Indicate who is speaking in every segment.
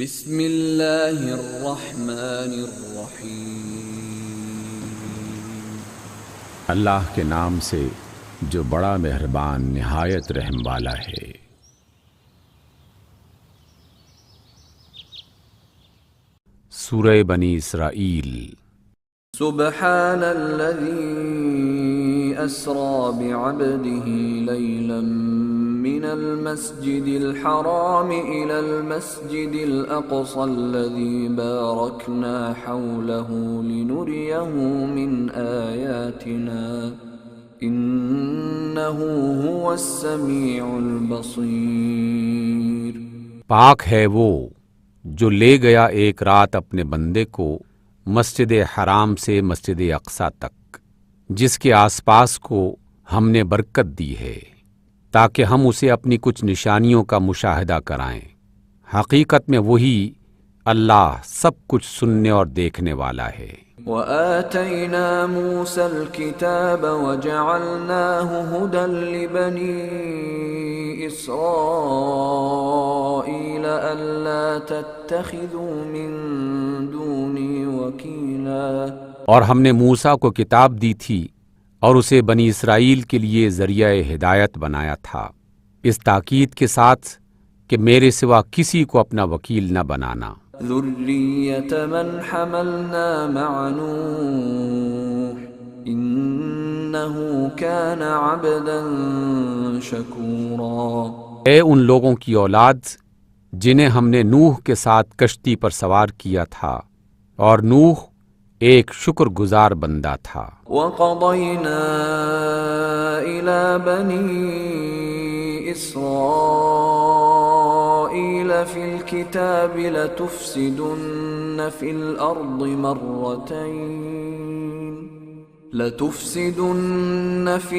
Speaker 1: بسم اللہ الرحمن الرحیم۔
Speaker 2: اللہ کے نام سے جو بڑا مہربان نہایت رحم والا ہے۔ سورہ بنی اسرائیل۔
Speaker 1: سبحان الذي اسرى بعبده ليلا من المسجد الحرام الى المسجد الاقصى الذي باركنا حوله لنريه من آياتنا انه هو السميع البصير۔
Speaker 2: پاک ہے وہ جو لے گیا ایک رات اپنے بندے کو مسجد حرام سے مسجد اقصی تک، جس کے آس پاس کو ہم نے برکت دی ہے تاکہ ہم اسے اپنی کچھ نشانیوں کا مشاہدہ کرائیں۔ حقیقت میں وہی اللہ سب کچھ سننے اور دیکھنے والا ہے۔
Speaker 1: وآتينا موسى الكتاب وجعلناه هدى لبني إسرائيل ألا تتخذوا من دوني وكيلا۔
Speaker 2: اور ہم نے موسیٰ کو کتاب دی تھی اور اسے بنی اسرائیل کے لیے ذریعہ ہدایت بنایا تھا، اس تاکید کے ساتھ کہ میرے سوا کسی کو اپنا وکیل نہ بنانا۔
Speaker 1: ذرية من حملنا مع نوح إنه كان عبدا شكورا۔
Speaker 2: اے ان لوگوں کی اولاد جنہیں ہم نے نوح کے ساتھ کشتی پر سوار کیا تھا، اور نوح ایک شکر گزار بندہ تھا۔
Speaker 1: وَقَضَيْنَا إِلَى بَنِي إِسْرَائِيلَ فِي الْكِتَابِ لَتُفْسِدُنَّ فِي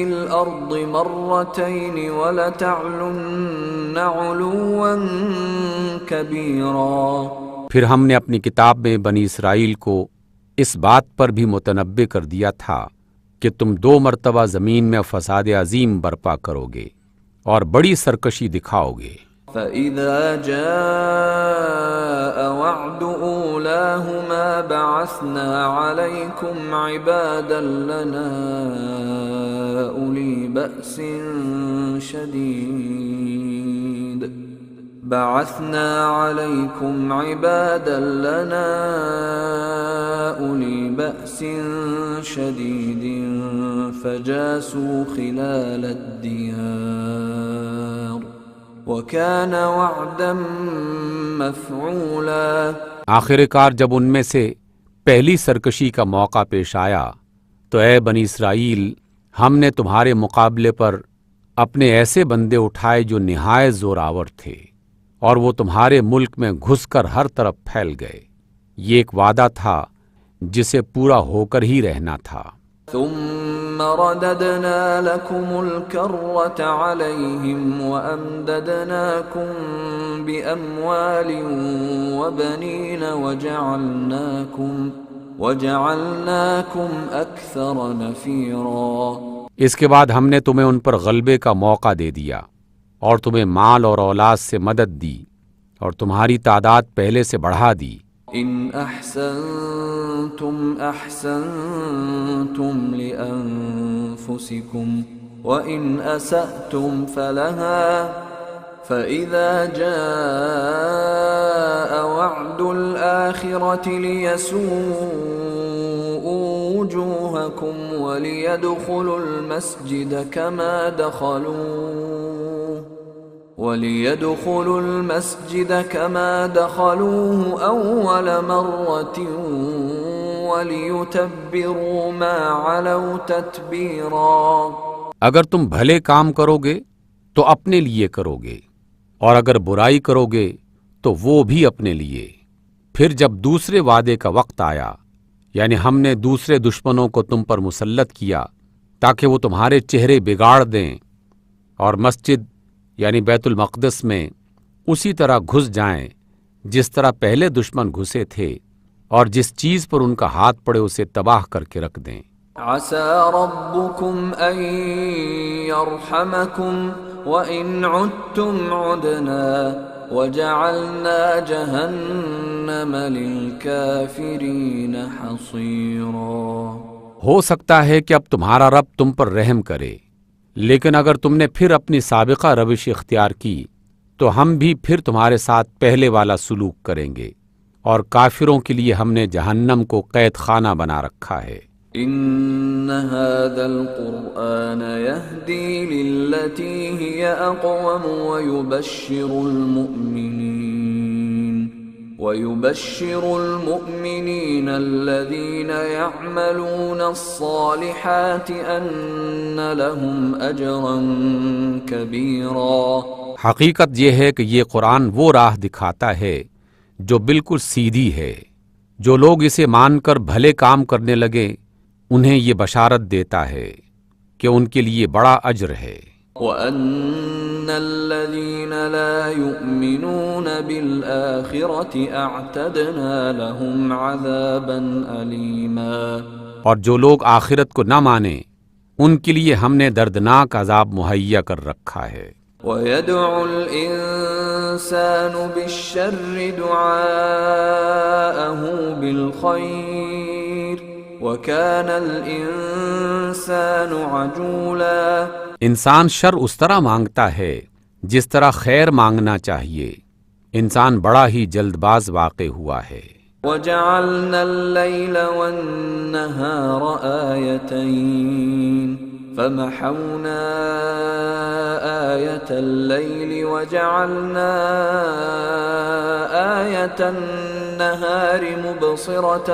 Speaker 1: الْأَرْضِ مَرَّتَيْنِ وَلَتَعْلُنَّ عُلُوًّا كَبِيرًا۔
Speaker 2: پھر ہم نے اپنی کتاب میں بنی اسرائیل کو اس بات پر بھی متنبع کر دیا تھا کہ تم 2 مرتبہ زمین میں فساد عظیم برپا کرو گے اور بڑی سرکشی دکھاؤ گے۔
Speaker 1: فَإِذَا جَاءَ وَعْدُ أُولَاهُمَا بَعَثْنَا عَلَيْكُمْ عِبَادًا لَنَا أُولِي بَأْسٍ شَدِيدٍ فَجَاسُوا خِلَالَ الدِّيَارِ وَكَانَ وَعْدًا مَفْعُولًا۔
Speaker 2: آخر کار جب ان میں سے پہلی سرکشی کا موقع پیش آیا تو اے بنی اسرائیل، ہم نے تمہارے مقابلے پر اپنے ایسے بندے اٹھائے جو نہایت زوراور تھے، اور وہ تمہارے ملک میں گھس کر ہر طرف پھیل گئے۔ یہ ایک وعدہ تھا جسے پورا ہو کر ہی رہنا تھا۔
Speaker 1: ثم رددنا لكم الكرة عليهم وأمددناكم بأموال وبنين وجعلناكم أكثر نفيرا۔
Speaker 2: اس کے بعد ہم نے تمہیں ان پر غلبے کا موقع دے دیا اور تمہیں مال اور اولاد سے مدد دی اور تمہاری تعداد پہلے سے بڑھا دی۔
Speaker 1: ان احسنتم احسنتم لانفسکم وان اسأتم فلها فاذا جاء وعد الاخرة ليسوءوا وجوهكم وليدخلوا المسجد كما دخلوه أول مرة وليتبروا ما علوا تتبيرا۔
Speaker 2: اگر تم بھلے کام کرو گے تو اپنے لیے کرو گے، اور اگر برائی کرو گے تو وہ بھی اپنے لیے۔ پھر جب دوسرے وعدے کا وقت آیا، یعنی ہم نے دوسرے دشمنوں کو تم پر مسلط کیا تاکہ وہ تمہارے چہرے بگاڑ دیں اور مسجد یعنی بیت المقدس میں اسی طرح گھس جائیں جس طرح پہلے دشمن گھسے تھے، اور جس چیز پر ان کا ہاتھ پڑے اسے تباہ کر کے رکھ دیں۔
Speaker 1: عسى ربكم أن يرحمكم وَإِنْ عُدْتُمْ عُدْنَا وجعلنا جہنم للکافرین حصیرا۔
Speaker 2: ہو سکتا ہے کہ اب تمہارا رب تم پر رحم کرے، لیکن اگر تم نے پھر اپنی سابقہ روش اختیار کی تو ہم بھی پھر تمہارے ساتھ پہلے والا سلوک کریں گے، اور کافروں کے لیے ہم نے جہنم کو قید خانہ بنا رکھا ہے۔
Speaker 1: ان هذا القرآن يهدي للتي هي اقوم ويبشر المؤمنين الذين يعملون الصالحات ان لهم اجرا كبيرا۔
Speaker 2: حقیقت یہ ہے کہ یہ قرآن وہ راہ دکھاتا ہے جو بالکل سیدھی ہے۔ جو لوگ اسے مان کر بھلے کام کرنے لگے انہیں یہ بشارت دیتا ہے کہ ان کے لیے بڑا اجر ہے۔
Speaker 1: وَأَنَّ الَّذِينَ لَا يُؤْمِنُونَ بِالْآخِرَةِ أَعْتَدْنَا لَهُمْ عَذَابًا أَلِيمًا۔ اور جو لوگ آخرت کو نہ مانیں ان کے لیے ہم نے دردناک عذاب مہیا کر رکھا ہے۔ وَيَدْعُ الْإِنسَانُ بِالشَّرِّ دُعَاءَهُ بِالْخَيْرِ وَكَانَ الْإِنسَانُ عَجُولًا۔ انسان شر اس طرح مانگتا ہے جس طرح خیر مانگنا چاہیے۔ انسان بڑا ہی جلد باز واقع ہوا ہے۔ وَجَعَلْنَا اللَّيْلَ وَالنَّهَارَ آيَتَيْنِ فَمَحَوْنَا آيَةَ اللَّيْلِ وَجَعَلْنَا آيَةَ النَّهَارِ مُبْصِرَةً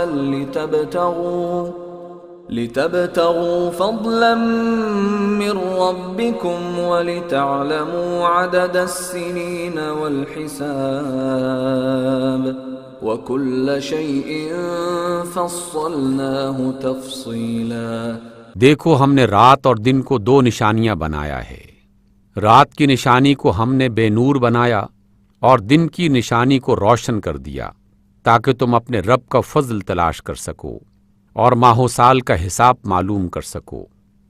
Speaker 1: لِتَبْتَغُوا فَضْلًا مِّن رَّبِّكُمْ وَلِتَعْلَمُوا عَدَدَ السِّنِينَ وَالْحِسَابَ وَكُلَّ شَيْءٍ فَصَّلْنَاهُ تَفْصِيلًا۔ دیکھو ہم نے رات اور دن کو دو نشانیاں بنایا ہے۔ رات کی نشانی کو ہم نے بے نور بنایا اور دن کی نشانی کو روشن کر دیا تاکہ تم اپنے رب کا فضل تلاش کر سکو اور ماہ و سال کا حساب معلوم کر سکو۔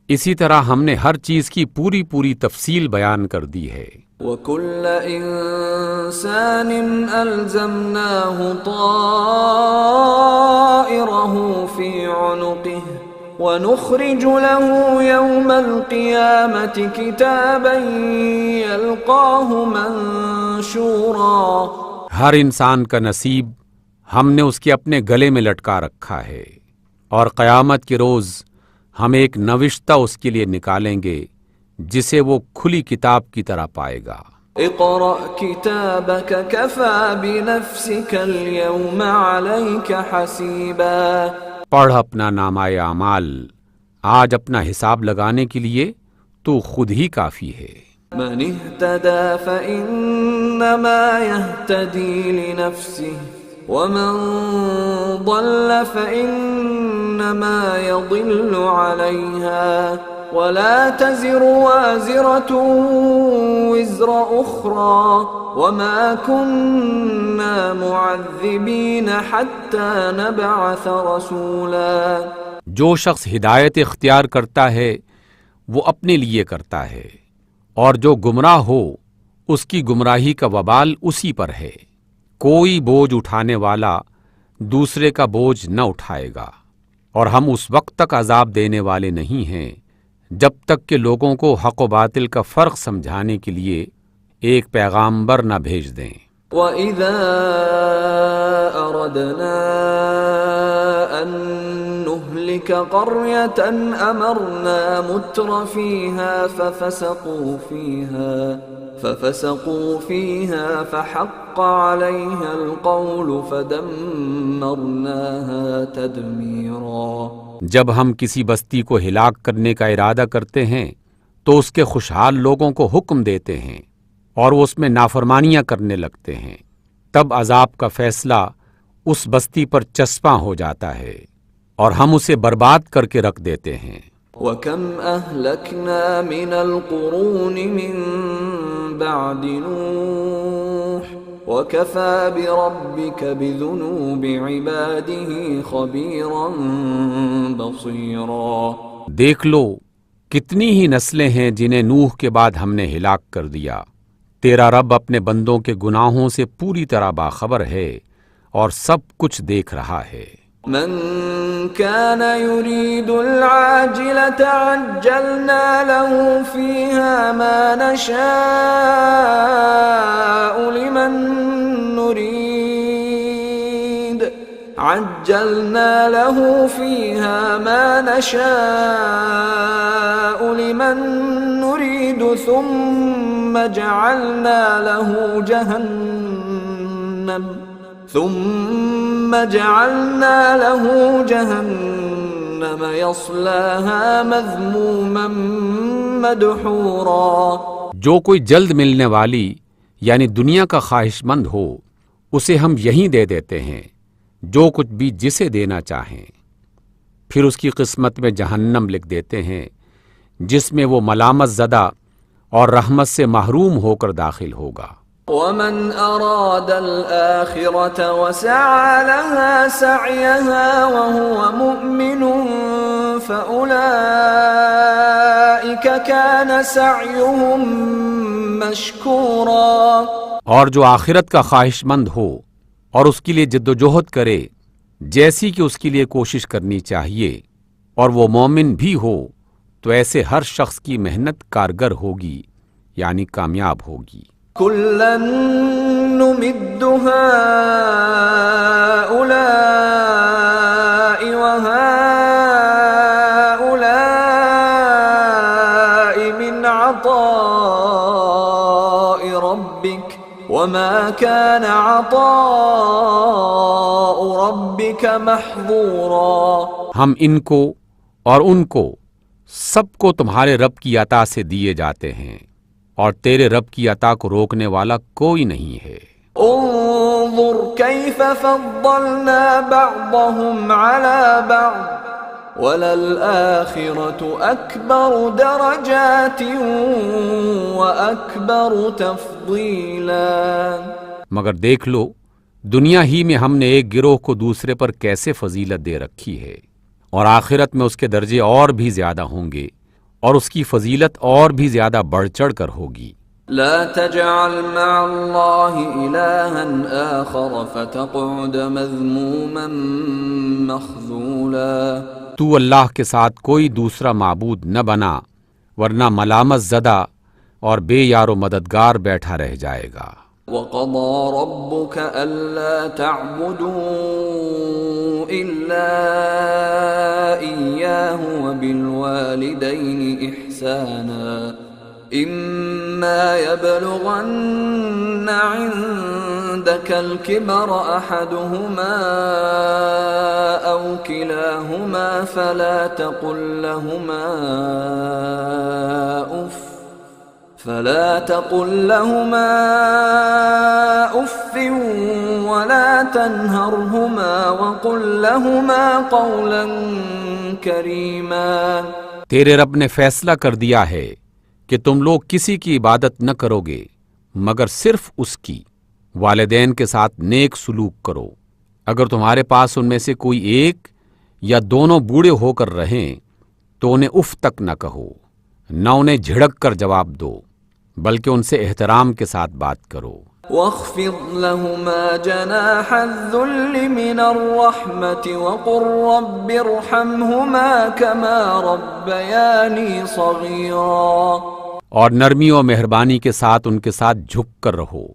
Speaker 1: اسی طرح ہم نے ہر چیز کی پوری پوری تفصیل بیان کر دی ہے۔ وَكُلَّ إِنسَانٍ أَلْزَمْنَاهُ طَائِرَهُ فِي عُنُقِهِ وَنُخْرِجُ لَهُ يَوْمَ الْقِيَامَةِ كِتَابًا يَلْقَاهُ مَنشُورًا۔
Speaker 2: ہر انسان کا نصیب ہم نے اس کے اپنے گلے میں لٹکا رکھا ہے، اور قیامت کے روز ہم ایک نوشتہ اس کے لیے نکالیں گے جسے وہ کھلی کتاب کی طرح پائے گا۔
Speaker 1: اقرأ کتابک کفی بنفسک اليوم علیک حسیبا۔
Speaker 2: پڑھ اپنا نامہ اعمال، آج اپنا حساب لگانے کے لیے تو خود ہی کافی ہے۔
Speaker 1: من اهتدى فإنما يهتدي لنفسه ومن ضل فإنما يضل عليها ولا تزر وازرة وزر أخرى وما كنا معذبين حتى نبعث رسولا۔
Speaker 2: جو شخص ہدایت اختیار کرتا ہے وہ اپنے لیے کرتا ہے، اور جو گمراہ ہو اس کی گمراہی کا وبال اسی پر ہے۔ کوئی بوجھ اٹھانے والا دوسرے کا بوجھ نہ اٹھائے گا، اور ہم اس وقت تک عذاب دینے والے نہیں ہیں جب تک کہ لوگوں کو حق و باطل کا فرق سمجھانے کے لیے ایک پیغامبر نہ بھیج دیں۔
Speaker 1: وَإِذَا أَرَدْنَا أَن نُهْلِكَ قَرْيَةً أَمَرْنَا مُتْرَ فِيهَا فَفَسَقُوا فِيهَا فَحَقَّ عَلَيْهَا الْقَوْلُ فَدَمَّرْنَاهَا تَدْمِيرًا۔
Speaker 2: جب ہم کسی بستی کو ہلاک کرنے کا ارادہ کرتے ہیں تو اس کے خوشحال لوگوں کو حکم دیتے ہیں اور وہ اس میں نافرمانیاں کرنے لگتے ہیں، تب عذاب کا فیصلہ اس بستی پر چسپاں ہو جاتا ہے اور ہم اسے برباد کر کے رکھ دیتے ہیں۔
Speaker 1: وَكَمْ أَهْلَكْنَا مِنَ الْقُرُونِ مِن بَعْدِ نُوحٍ وَكَفَى بِرَبِّكَ بِذُنُوبِ عِبَادِهِ خَبِيرًا بَصِيرًا۔
Speaker 2: دیکھ لو کتنی ہی نسلیں ہیں جنہیں نوح کے بعد ہم نے ہلاک کر دیا، تیرا رب اپنے بندوں کے گناہوں سے پوری طرح باخبر ہے اور سب کچھ دیکھ رہا ہے۔
Speaker 3: من كان يريد العاجلة عجلنا له فيها ما نشاء لمن نريد عجلنا له فيها ما نشاء لمن نريد ثم جعلنا له جهنم يصلاها مذموما مدحورا۔
Speaker 2: جو کوئی جلد ملنے والی یعنی دنیا کا خواہش مند ہو اسے ہم یہیں دے دیتے ہیں جو کچھ بھی جسے دینا چاہیں، پھر اس کی قسمت میں جہنم لکھ دیتے ہیں جس میں وہ ملامت زدہ اور رحمت سے محروم ہو کر داخل ہوگا۔
Speaker 3: ومن أراد الآخرة وسعى لها سعيها وهو مؤمن فأولئك كان سعيهم مشكورا۔
Speaker 2: اور جو آخرت کا خواہش مند ہو اور اس کے لیے جد و جہد کرے جیسی کہ اس کے لیے کوشش کرنی چاہیے اور وہ مومن بھی ہو تو ایسے ہر شخص کی محنت کارگر ہوگی یعنی کامیاب ہوگی۔
Speaker 3: كلا نمد هؤلاء وهؤلاء من عطاء ربك وما كان عطاء ربك محظورا۔
Speaker 2: ہم ان کو اور ان کو سب کو تمہارے رب کی عطا سے دیے جاتے ہیں اور تیرے رب کی عطا کو روکنے والا کوئی نہیں ہے۔
Speaker 3: انظر كيف فضلنا بعضهم على بعض وللآخرة أكبر درجات وأكبر تفضيلا۔
Speaker 2: مگر دیکھ لو دنیا ہی میں ہم نے ایک گروہ کو دوسرے پر کیسے فضیلت دے رکھی ہے، اور آخرت میں اس کے درجے اور بھی زیادہ ہوں گے اور اس کی فضیلت اور بھی زیادہ بڑھ چڑھ کر ہوگی۔
Speaker 3: لا تجعل مع الله إلها آخر فتقعد مذموما مخذولا۔
Speaker 2: تو اللہ کے ساتھ کوئی دوسرا معبود نہ بنا ورنہ ملامت زدہ اور بے یار و مددگار بیٹھا رہ جائے گا۔
Speaker 3: وَقَضَى رَبُّكَ أَلَّا تَعْبُدُوا إِلَّا إِيَّاهُ وَبِالْوَالِدَيْنِ إِحْسَانًا إِمَّا يَبْلُغَنَّ عِندَكَ الْكِبَرَ أَحَدُهُمَا أَوْ كِلَاهُمَا فَلَا تَقُل لهما أف ولا تنهرهما وقل لهما قولا كريما۔
Speaker 2: تیرے رب نے فیصلہ کر دیا ہے کہ تم لوگ کسی کی عبادت نہ کرو گے مگر صرف اس کی، والدین کے ساتھ نیک سلوک کرو، اگر تمہارے پاس ان میں سے کوئی ایک یا دونوں بوڑھے ہو کر رہیں تو انہیں اف تک نہ کہو، نہ انہیں جھڑک کر جواب دو بلکہ ان سے احترام کے ساتھ بات کرو۔
Speaker 3: واخفض لهما جناح الذل من الرحمة وقل رب ارحمهما كما ربياني صغيرا۔
Speaker 2: اور نرمی و مہربانی کے ساتھ ان کے ساتھ جھک کر رہو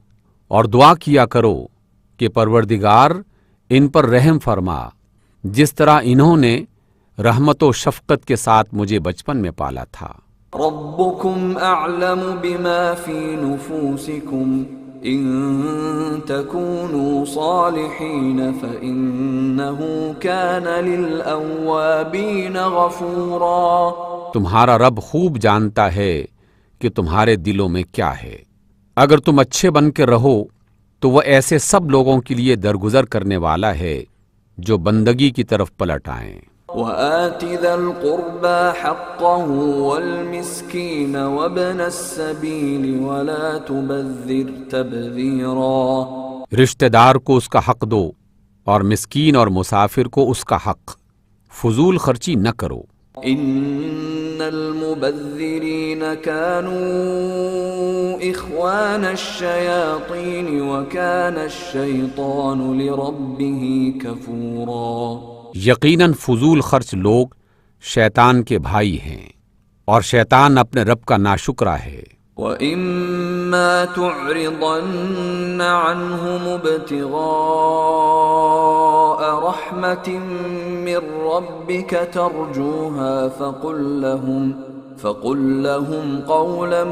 Speaker 2: اور دعا کیا کرو کہ پروردگار ان پر رحم فرما جس طرح انہوں نے رحمت و شفقت کے ساتھ مجھے بچپن میں پالا تھا۔
Speaker 3: ربكم أعلم بما في نفوسكم إن تكونوا صالحين فإنه كان للأوابين غفورا۔
Speaker 2: تمہارا رب خوب جانتا ہے کہ تمہارے دلوں میں کیا ہے، اگر تم اچھے بن کے رہو تو وہ ایسے سب لوگوں کے لیے درگزر کرنے والا ہے جو بندگی کی طرف پلٹ آئیں۔
Speaker 3: وآت ذا القربى حقه والمسكين وابن السبيل ولا تبذر تبذيرا۔
Speaker 2: رشتہ دار کو اس کا حق دو اور مسکین اور مسافر کو اس کا حق، فضول خرچی نہ کرو۔
Speaker 3: إن المبذرين كانوا إخوان الشياطين وكان الشيطان لربه كفورا.
Speaker 2: یقیناً فضول خرچ لوگ شیطان کے بھائی ہیں اور شیطان اپنے رب کا ناشکرا ہے.
Speaker 3: وَإِمَّا تُعْرِضَنَّ عَنْهُمُ ابْتِغَاءَ رَحْمَةٍ مِّن رَّبِّكَ تَرْجُوهَا فَقُل لَّهُمْ قَوْلًا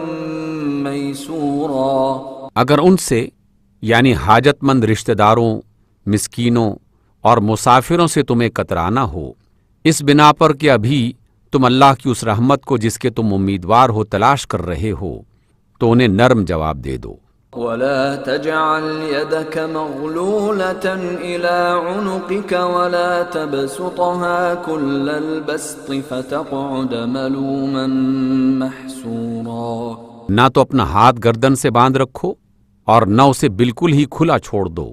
Speaker 3: مَّيْسُورًا.
Speaker 2: اگر ان سے یعنی حاجت مند رشتہ داروں، مسکینوں اور مسافروں سے تمہیں کترانا ہو، اس بنا پر کہ ابھی تم اللہ کی اس رحمت کو جس کے تم امیدوار ہو تلاش کر رہے ہو، تو انہیں نرم جواب دے دو.
Speaker 3: وَلَا تَجْعَلْ يَدَكَ مَغْلُولَةً إِلَىٰ عُنُقِكَ وَلَا تَبْسُطْهَا كُلَّ الْبَسْطِ فَتَقْعُدَ مَلُومًا مَّحْسُورًا.
Speaker 2: نہ تو اپنا ہاتھ گردن سے باندھ رکھو اور نہ اسے بالکل ہی کھلا چھوڑ دو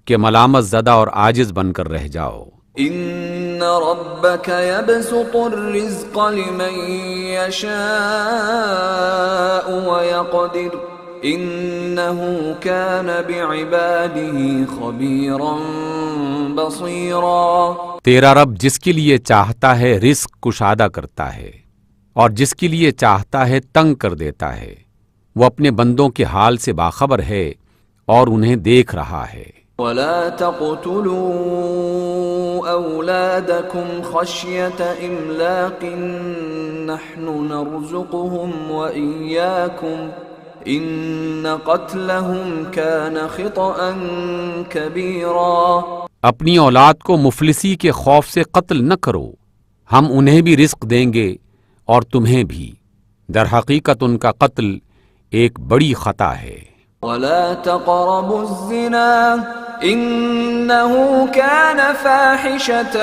Speaker 2: کہ ملامت زدہ اور عاجز بن کر رہ جاؤ.
Speaker 3: إِنَّ رَبَّكَ يَبْسُطُ الرِّزْقَ لِمَن يَشَاءُ وَيَقْدِرُ إِنَّهُ كَانَ بِعِبَادِهِ خَبِيرًا بَصِيرًا.
Speaker 2: تیرا رب جس کے لیے چاہتا ہے رزق کشادہ کرتا ہے اور جس کے لیے چاہتا ہے تنگ کر دیتا ہے. وہ اپنے بندوں کے حال سے باخبر ہے اور انہیں دیکھ رہا ہے.
Speaker 3: وَلَا تَقْتُلُوا أَوْلَادَكُمْ خَشْيَةَ إِمْلَاقٍ نَّحْنُ نَرْزُقُهُمْ وَإِيَّاكُمْ إِنَّ قَتْلَهُمْ كَانَ خِطْئًا كَبِيرًا.
Speaker 2: اپنی اولاد کو مفلسی کے خوف سے قتل نہ کرو، ہم انہیں بھی رزق دیں گے اور تمہیں بھی. در حقیقت ان کا قتل ایک بڑی خطا ہے.
Speaker 3: وَلَا تَقْرَبُوا الزِّنَا إِنَّهُ كَانَ فَاحِشَةً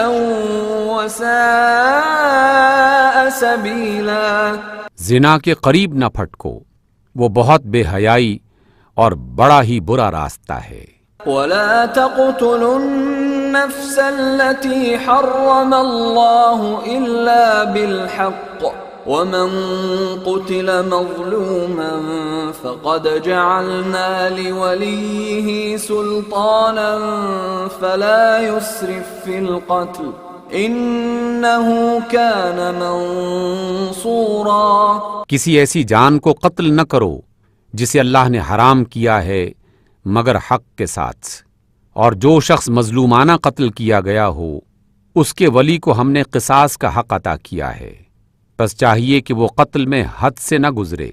Speaker 3: وَسَاءَ سَبِيلًا.
Speaker 2: زنا کے قریب نہ پھٹکو، وہ بہت بے حیائی اور بڑا ہی برا راستہ ہے.
Speaker 3: وَلَا تَقْتُلُوا النَّفْسَ الَّتِي حَرَّمَ اللَّهُ إِلَّا بِالْحَقِّ وَمَن قُتِلَ مَظْلُومًا فَقَدْ جَعَلْنَا لِوَلِيِّهِ سُلْطَانًا فَلَا يُسْرِف فِّي الْقَتْلِ إِنَّهُ كَانَ مَنصُورًا.
Speaker 2: کسی ایسی جان کو قتل نہ کرو جسے اللہ نے حرام کیا ہے مگر حق کے ساتھ، اور جو شخص مظلومانہ قتل کیا گیا ہو اس کے ولی کو ہم نے قصاص کا حق عطا کیا ہے. بس چاہیے کہ وہ قتل میں حد سے نہ گزرے،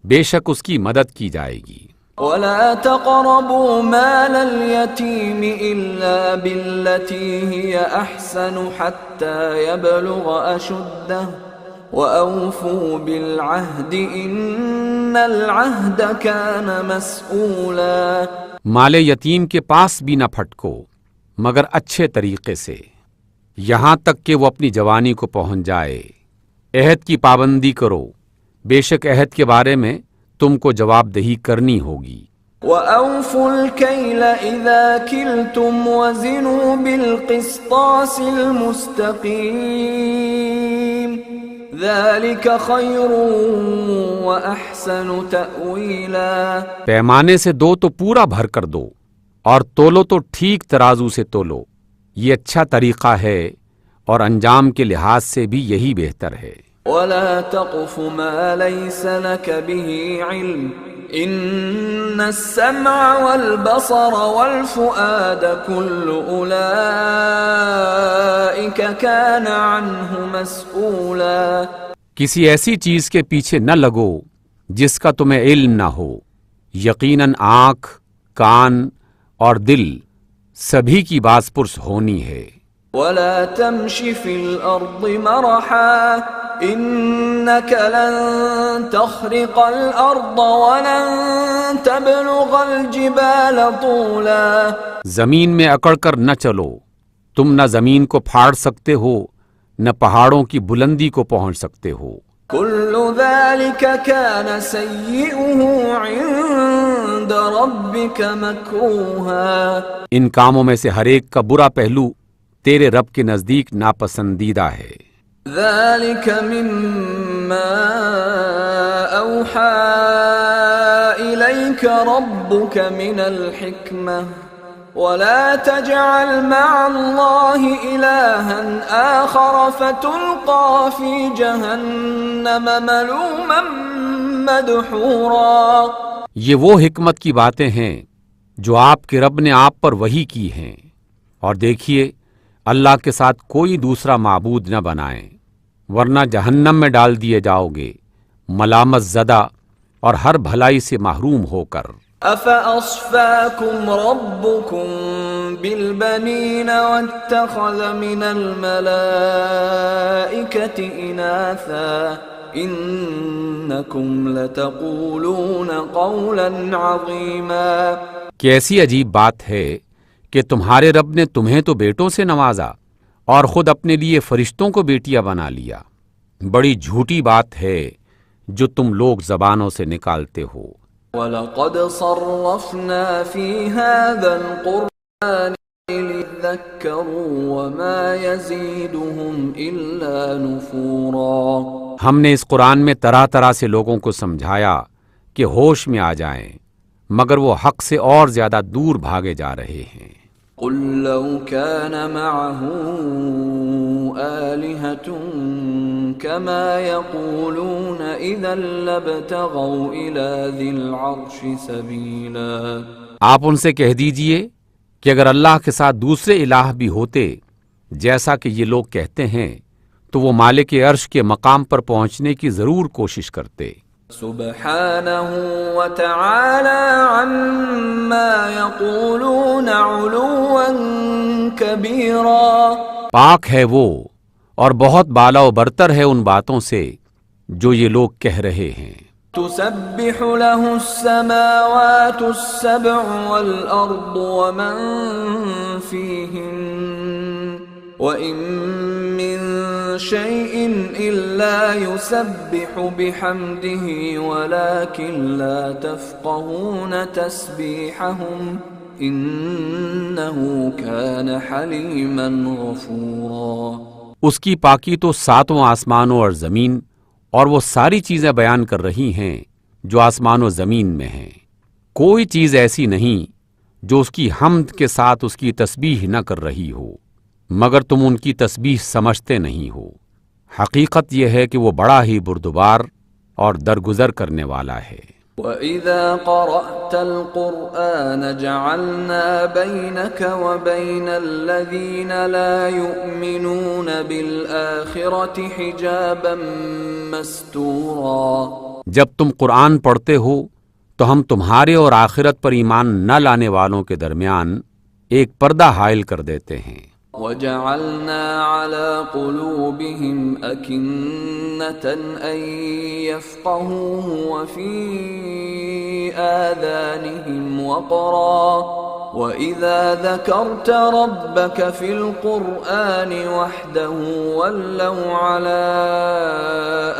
Speaker 2: بے شک اس کی مدد کی جائے گی.
Speaker 3: وَلَا تَقْرَبُوا مَالَ الْيَتِيمِ إِلَّا بِالَّتِي هِيَ أَحْسَنُ حَتَّى يَبْلُغَ أَشُدَّهُ وَأَوْفُوا بِالْعَهْدِ إِنَّ الْعَهْدَ كَانَ مَسْئُولًا.
Speaker 2: مال یتیم کے پاس بھی نہ پھٹکو مگر اچھے طریقے سے، یہاں تک کہ وہ اپنی جوانی کو پہنچ جائے. عہد کی پابندی کرو، بے شک عہد کے بارے میں تم کو جواب دہی کرنی ہوگی.
Speaker 3: وَأَوْفُوا الْكَيْلَ إِذَا كِلْتُمْ وَزِنُوا بِالْقِسْطَاسِ الْمُسْتَقِيمِ ذَلِكَ خَيْرٌ وَأَحْسَنُ تَأْوِيلًا.
Speaker 2: پیمانے سے دو تو پورا بھر کر دو اور تولو تو ٹھیک ترازو سے تولو، یہ اچھا طریقہ ہے اور انجام کے لحاظ سے بھی یہی بہتر ہے.
Speaker 3: وَلَا تَقْفُ مَا لَيْسَ لَكَ بِهِ عِلْمٌ إِنَّ السَّمْعَ وَالْبَصَرَ وَالْفُؤَادَ كُلُّ أُولَئِكَ كَانَ عَنْهُ مَسْئُولًا.
Speaker 2: کسی ایسی چیز کے پیچھے نہ لگو جس کا تمہیں علم نہ ہو. یقیناً آنکھ، کان اور دل سبھی کی باز پرس ہونی ہے.
Speaker 3: وَلَا تَمْشِ فِي الْأَرْضِ مَرَحًا إِنَّكَ لَن تَخْرِقَ الْأَرْضَ وَلَن تَبْلُغَ الْجِبَالَ طُولًا.
Speaker 2: زمین میں اکڑ کر نہ چلو، تم نہ زمین کو پھاڑ سکتے ہو نہ پہاڑوں کی بلندی کو پہنچ سکتے ہو.
Speaker 3: كُلُّ ذَلِكَ كَانَ سَيِّئُهُ عِندَ رَبِّكَ مَكْرُوهًا.
Speaker 2: ان کاموں میں سے ہر ایک کا برا پہلو تیرے رب کے نزدیک ناپسندیدہ ہے.
Speaker 3: ذلك مما أوحى إليك ربك من الحكمة ولا تجعل مع الله إلها آخر فتلقى في جهنم ملوما مدحورا۔
Speaker 2: یہ وہ حکمت کی باتیں ہیں جو آپ کے رب نے آپ پر وحی کی ہیں، اور دیکھیے اللہ کے ساتھ کوئی دوسرا معبود نہ بنائیں، ورنہ جہنم میں ڈال دیے جاؤ گے ملامت زدہ اور ہر بھلائی سے محروم ہو کر۔
Speaker 3: أَفَأَصْفَاكُمْ رَبُّكُمْ بِالْبَنِينَ وَاتَّخَذَ مِنَ الْمَلَائِكَةِ إِنَاثًا إِنَّكُمْ لَتَقُولُونَ قَوْلًا عَظِيمًا۔
Speaker 2: کیسی عجیب بات ہے کہ تمہارے رب نے تمہیں تو بیٹوں سے نوازا اور خود اپنے لیے فرشتوں کو بیٹیاں بنا لیا۔ بڑی جھوٹی بات ہے جو تم لوگ زبانوں سے نکالتے ہو۔
Speaker 3: وَلَقَدْ صَرَّفْنَا فِي هَذَا الْقُرْآنِ لِيَذَّكَّرُوا وَمَا يَزِيدُهُمْ إِلَّا نُفُورًا۔
Speaker 2: ہم نے اس قرآن میں طرح طرح سے لوگوں کو سمجھایا کہ ہوش میں آ جائیں، مگر وہ حق سے اور زیادہ دور بھاگے جا رہے ہیں۔
Speaker 3: قُلْ لَوْ كَانَ مَعَهُ آلِهَةٌ كَمَا يَقُولُونَ إِذًا لَابْتَغَوْا إِلَى ذِي الْعَرْشِ سَبِيلًا۔
Speaker 2: آپ ان سے کہہ دیجئے کہ اگر اللہ کے ساتھ دوسرے الہ بھی ہوتے جیسا کہ یہ لوگ کہتے ہیں تو وہ مالک عرش کے مقام پر پہنچنے کی ضرور کوشش کرتے۔
Speaker 3: سبحانہ وتعالی عما یقولون علوا کبیرا۔
Speaker 2: پاک ہے وہ اور بہت بالا و برتر ہے ان باتوں سے جو یہ لوگ کہہ رہے ہیں۔
Speaker 3: تسبح له السماوات السبع والأرض ومن فيهن وإن من شيء إلا يسبح بحمده ولكن لا تفقهون تسبيحهم إنه كان حليما غفورا۔
Speaker 2: اس کی پاکی تو ساتوں آسمانوں اور زمین اور وہ ساری چیزیں بیان کر رہی ہیں جو آسمان و زمین میں ہیں۔ کوئی چیز ایسی نہیں جو اس کی حمد کے ساتھ اس کی تسبیح نہ کر رہی ہو، مگر تم ان کی تسبیح سمجھتے نہیں ہو۔ حقیقت یہ ہے کہ وہ بڑا ہی بردبار اور درگزر کرنے والا ہے۔
Speaker 3: وَإِذَا قَرَأْتَ الْقُرْآنَ جَعَلْنَا بَيْنَكَ وَبَيْنَ الَّذِينَ لَا يُؤْمِنُونَ بِالْآخِرَةِ حِجَابًا مَسْتُورًا۔
Speaker 2: جب تم قرآن پڑھتے ہو تو ہم تمہارے اور آخرت پر ایمان نہ لانے والوں کے درمیان ایک پردہ حائل کر دیتے ہیں۔
Speaker 3: وَجَعَلْنَا عَلَى قُلُوبِهِمْ أَكِنَّةً أَن يَفْقَهُوهُ وَفِي آذَانِهِمْ وَقْرًا وَإِذَا ذَكَرْتَ رَبَّكَ فِي الْقُرْآنِ وَحْدَهُ وَلَّوْا عَلَى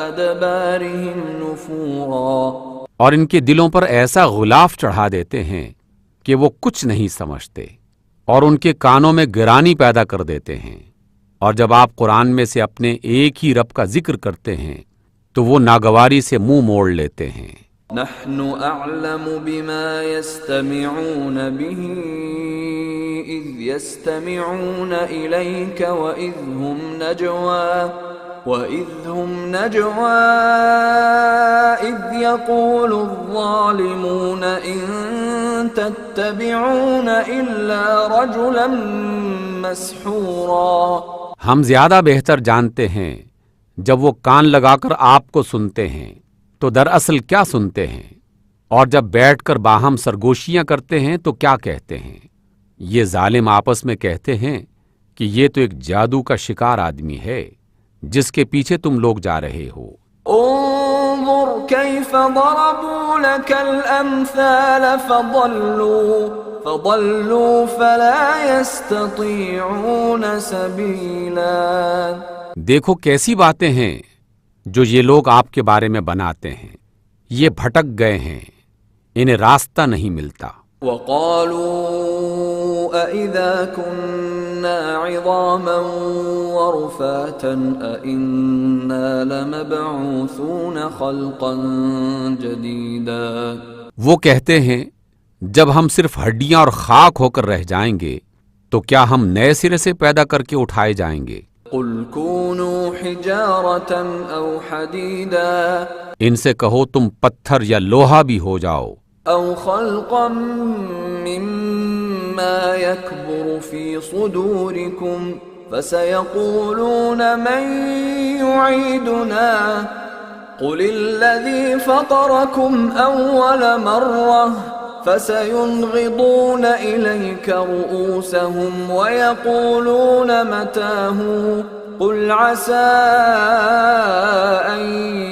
Speaker 3: أَدْبَارِهِمْ نُفُورًا۔
Speaker 2: اور ان کے دلوں پر ایسا غلاف چڑھا دیتے ہیں کہ وہ کچھ نہیں سمجھتے، اور ان کے کانوں میں گرانی پیدا کر دیتے ہیں، اور جب آپ قرآن میں سے اپنے ایک ہی رب کا ذکر کرتے ہیں تو وہ ناگواری سے منہ موڑ لیتے ہیں۔
Speaker 3: نحن اعلم بما يستمعون به اذ يستمعون اليك واذ هم نجوى اذ يقول الظالمون ان تتبعون الا رجلا مسحورا۔
Speaker 2: ہم زیادہ بہتر جانتے ہیں جب وہ کان لگا کر آپ کو سنتے ہیں تو دراصل کیا سنتے ہیں، اور جب بیٹھ کر باہم سرگوشیاں کرتے ہیں تو کیا کہتے ہیں۔ یہ ظالم آپس میں کہتے ہیں کہ یہ تو ایک جادو کا شکار آدمی ہے جس کے پیچھے تم لوگ جا رہے ہو۔
Speaker 3: انظر كيف ضربوا لك الامثال فضلوا فلا يستطيعون سبيلا۔
Speaker 2: دیکھو کیسی باتیں ہیں جو یہ لوگ آپ کے بارے میں بناتے ہیں، یہ بھٹک گئے ہیں، انہیں راستہ نہیں ملتا۔
Speaker 3: وقالوا أَإِذَا كُنَّا عظاما ورفاتا أئنا لمبعوثون خلقا جديدا۔
Speaker 2: وہ کہتے ہیں جب ہم صرف ہڈیاں اور خاک ہو کر رہ جائیں گے تو کیا ہم نئے سرے سے پیدا کر کے اٹھائے جائیں گے؟
Speaker 3: قل كونوا حجارة أو حديدا،
Speaker 2: ان سے کہو تم پتھر یا لوہا بھی ہو جاؤ،
Speaker 3: أو خلقا مما يكبر في صدوركم فسيقولون من يعيدنا قل الذي فطركم أول مرة فسينغضون إليك رؤوسهم ويقولون متى هو قل عسى أن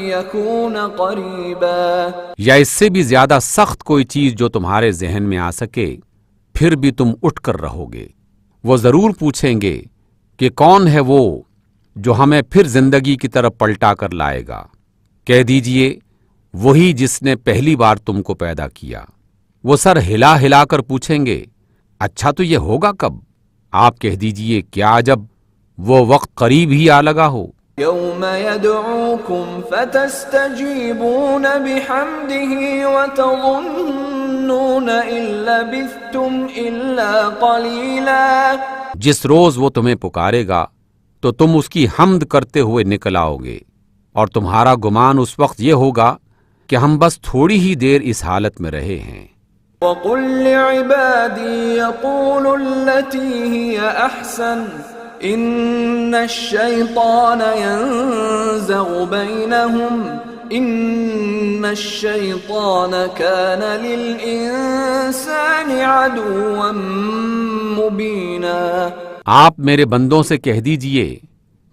Speaker 3: يكون قريبا۔
Speaker 2: یا اس سے بھی زیادہ سخت کوئی چیز جو تمہارے ذہن میں آ سکے، پھر بھی تم اٹھ کر رہو گے۔ وہ ضرور پوچھیں گے کہ کون ہے وہ جو ہمیں پھر زندگی کی طرف پلٹا کر لائے گا؟ کہہ دیجئے وہی جس نے پہلی بار تم کو پیدا کیا۔ وہ سر ہلا ہلا کر پوچھیں گے اچھا تو یہ ہوگا کب؟ آپ کہہ دیجئے کیا جب وہ وقت قریب ہی آ لگا ہو۔
Speaker 3: يوم يدعوكم فتستجيبون بحمده وتظنون إن لبثتم إلا قليلا۔
Speaker 2: جس روز وہ تمہیں پکارے گا تو تم اس کی حمد کرتے ہوئے نکل آؤ گے، اور تمہارا گمان اس وقت یہ ہوگا کہ ہم بس تھوڑی ہی دیر اس حالت میں رہے ہیں۔
Speaker 3: وَقُلْ لِعِبَادِي يَقُولُوا الَّتِي هِيَ أَحْسَنُ إِنَّ الشَّيْطَانَ يَنزَغُ بَيْنَهُمْ إِنَّ الشَّيْطَانَ كَانَ لِلْإِنسَانِ عَدُوًّا مُبِينًا۔
Speaker 2: آپ میرے بندوں سے کہہ دیجئے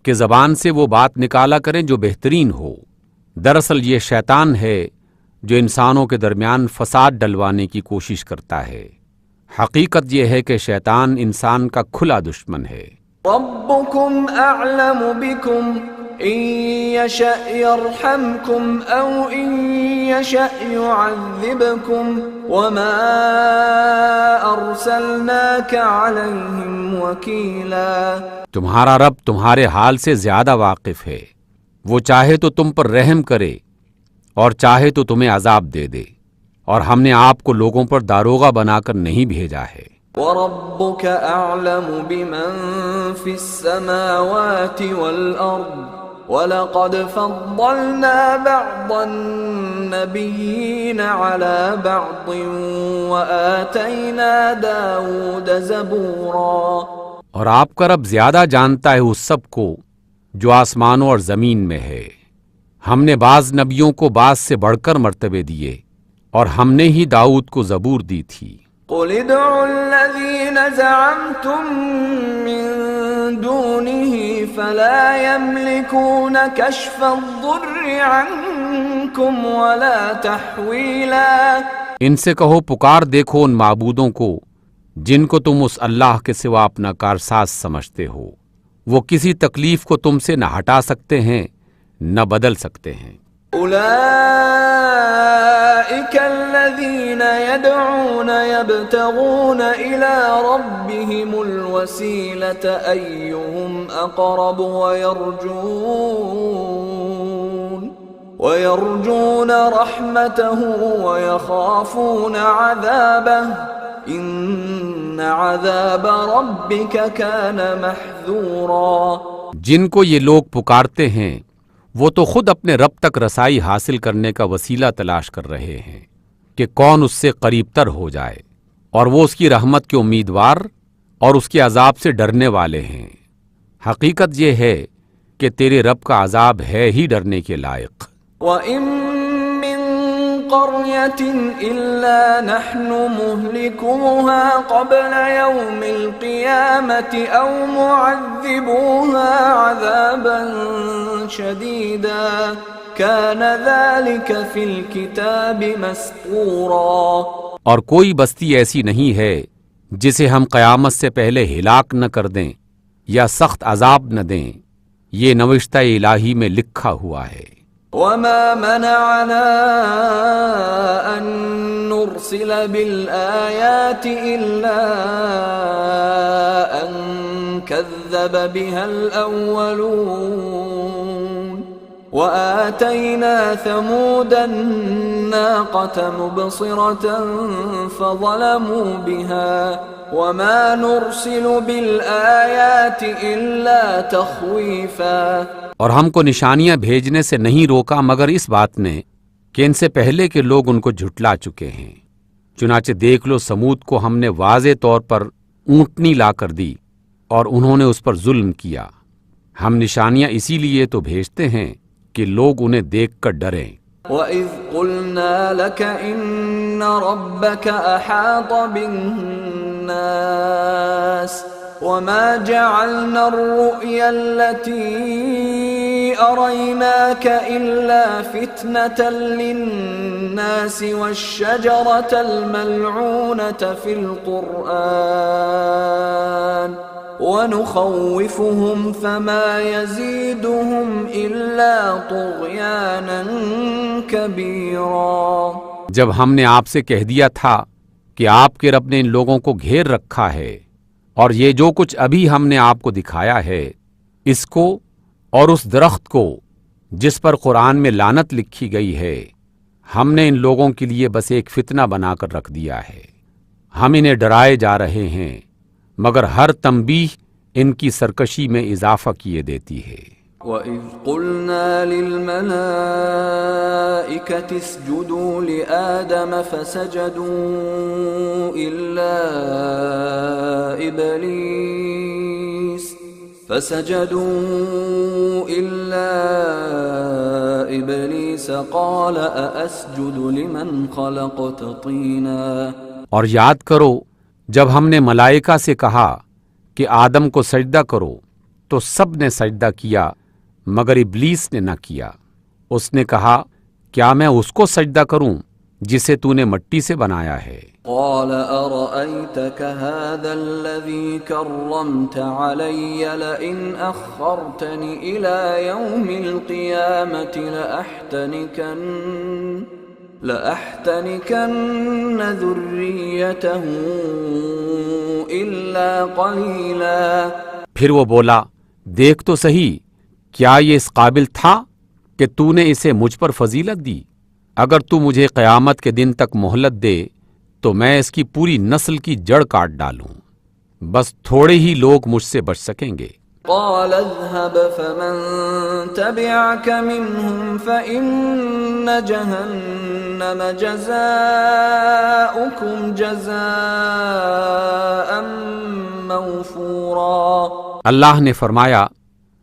Speaker 2: کہ زبان سے وہ بات نکالا کریں جو بہترین ہو۔ دراصل یہ شیطان ہے جو انسانوں کے درمیان فساد ڈلوانے کی کوشش کرتا ہے۔ حقیقت یہ ہے کہ شیطان انسان کا کھلا دشمن ہے۔
Speaker 3: ربكم أعلم بكم إن يشأ يرحمكم أو إن يشأ يعذبكم وما أرسلناك عليهم وكيلا۔
Speaker 2: تمہارا رب تمہارے حال سے زیادہ واقف ہے، وہ چاہے تو تم پر رحم کرے اور چاہے تو تمہیں عذاب دے دے، اور ہم نے آپ کو لوگوں پر داروغہ بنا کر نہیں بھیجا ہے۔
Speaker 3: وَرَبُّكَ أَعْلَمُ بِمَن فِي السَّمَاوَاتِ وَالْأَرْضِ وَلَقَدْ فَضَّلْنَا بَعْضَ النَّبِيِّينَ عَلَى بَعْضٍ وَآتَيْنَا دَاوُودَ زَبُورًا۔
Speaker 2: اور آپ کا رب زیادہ جانتا ہے اس سب کو جو آسمانوں اور زمین میں ہے۔ ہم نے بعض نبیوں کو بعض سے بڑھ کر مرتبے دیے، اور ہم نے ہی داؤد کو زبور دی تھی۔
Speaker 3: قُلِ ادْعُوا الَّذِينَ زَعَمْتُم مِّن دُونِهِ فَلَا يَمْلِكُونَ كَشْفَ الضُّرِّ عَنكُمْ وَلَا تَحْوِيلًا۔
Speaker 2: ان سے کہو پکار دیکھو ان معبودوں کو جن کو تم اس اللہ کے سوا اپنا کارساز سمجھتے ہو، وہ کسی تکلیف کو تم سے نہ ہٹا سکتے ہیں نہ بدل سکتے ہیں۔
Speaker 3: أولئك الذين يدعون يبتغون إلى ربهم الوسيلة أيهم أقرب ويرجون رحمته ويخافون عذابه إن عذاب ربك كان محذورا۔
Speaker 2: جن کو یہ لوگ پکارتے ہیں وہ تو خود اپنے رب تک رسائی حاصل کرنے کا وسیلہ تلاش کر رہے ہیں کہ کون اس سے قریب تر ہو جائے، اور وہ اس کی رحمت کے امیدوار اور اس کے عذاب سے ڈرنے والے ہیں۔ حقیقت یہ ہے کہ تیرے رب کا عذاب ہے ہی ڈرنے کے لائق۔
Speaker 3: وَإِن مِّن قَرْيَةٍ إِلَّا نَحْنُ مُهْلِكُوهَا قَبْلَ يَوْمِ الْقِيَامَةِ أَوْ مُعَذِّبُوهَا عَذَابًا شَدِيدًا كَانَ ذَلِكَ فِي الْكِتَابِ مَسْطُورًا۔
Speaker 2: اور کوئی بستی ایسی نہیں ہے جسے ہم قیامت سے پہلے ہلاک نہ کر دیں یا سخت عذاب نہ دیں، یہ نوشتہ الہی میں لکھا ہوا ہے۔
Speaker 3: وَمَا مَنَعَنَا أَن نُّرْسِلَ بِالْآيَاتِ إِلَّا أَن كذب بها الأولون وآتينا ثمود الناقة مبصرة فظلموا بها وما نرسل بالآيات إلا تخويفا،
Speaker 2: اور ہم کو نشانیاں بھیجنے سے نہیں روکا مگر اس بات نے کہ ان سے پہلے کے لوگ ان کو جھٹلا چکے ہیں۔ چنانچہ دیکھ لو سمود کو ہم نے واضح طور پر اونٹنی لا کر دی اور انہوں نے اس پر ظلم کیا۔ ہم نشانیاں اسی لیے تو بھیجتے ہیں کہ لوگ انہیں دیکھ کر ڈریں۔
Speaker 3: وَإِذْ قُلْنَا لَكَ إِنَّ رَبَّكَ أَحَاطَ بِالنَّاسِ وَمَا جَعَلْنَا الرُّؤْيَا الَّتِي أَرَيْنَاكَ إِلَّا فِتْنَةً لِلنَّاسِ وَالشَّجَرَةَ الْمَلْعُونَةَ فِي الْقُرْآنِ وَنُخَوِّفُهُمْ فَمَا يَزِيدُهُمْ إِلَّا طُغْيَانًا كَبِيرًا۔
Speaker 2: جب ہم نے آپ سے کہہ دیا تھا کہ آپ کے رب نے ان لوگوں کو گھیر رکھا ہے اور یہ جو کچھ ابھی ہم نے آپ کو دکھایا ہے اس کو اور اس درخت کو جس پر قرآن میں لعنت لکھی گئی ہے، ہم نے ان لوگوں کے لیے بس ایک فتنہ بنا کر رکھ دیا ہے۔ ہم انہیں ڈرائے جا رہے ہیں مگر ہر تنبیہ ان کی سرکشی میں اضافہ کیے دیتی ہے۔
Speaker 3: وَإِذْ قُلْنَا لِلْمَلَائِكَةِ اسْجُدُوا لِآدَمَ فَسَجَدُوا إِلَّا إِبْلِيسَ قَالَ أَأَسْجُدُ لِمَنْ خَلَقْتَ طِينًا۔
Speaker 2: اور یاد کرو جب ہم نے ملائکہ سے کہا کہ آدم کو سجدہ کرو تو سب نے سجدہ کیا مگر ابلیس نے نہ کیا۔ اس نے کہا کیا میں اس کو سجدہ کروں جسے تو نے مٹی سے بنایا ہے؟
Speaker 3: قال أرأيتك هذا الذي كرمت علي لئن أخرتني إلى يوم القيامة لأحتنكن ذريته إلا قليلا۔
Speaker 2: پھر وہ بولا دیکھ تو صحیح کیا یہ اس قابل تھا کہ تو نے اسے مجھ پر فضیلت دی؟ اگر تو مجھے قیامت کے دن تک مہلت دے تو میں اس کی پوری نسل کی جڑ کاٹ ڈالوں، بس تھوڑے ہی لوگ مجھ سے بچ سکیں گے۔
Speaker 3: قال اذهب فمن تبعك منهم فإن جهنم جزاؤكم جزاء موفورا۔
Speaker 2: اللہ نے فرمایا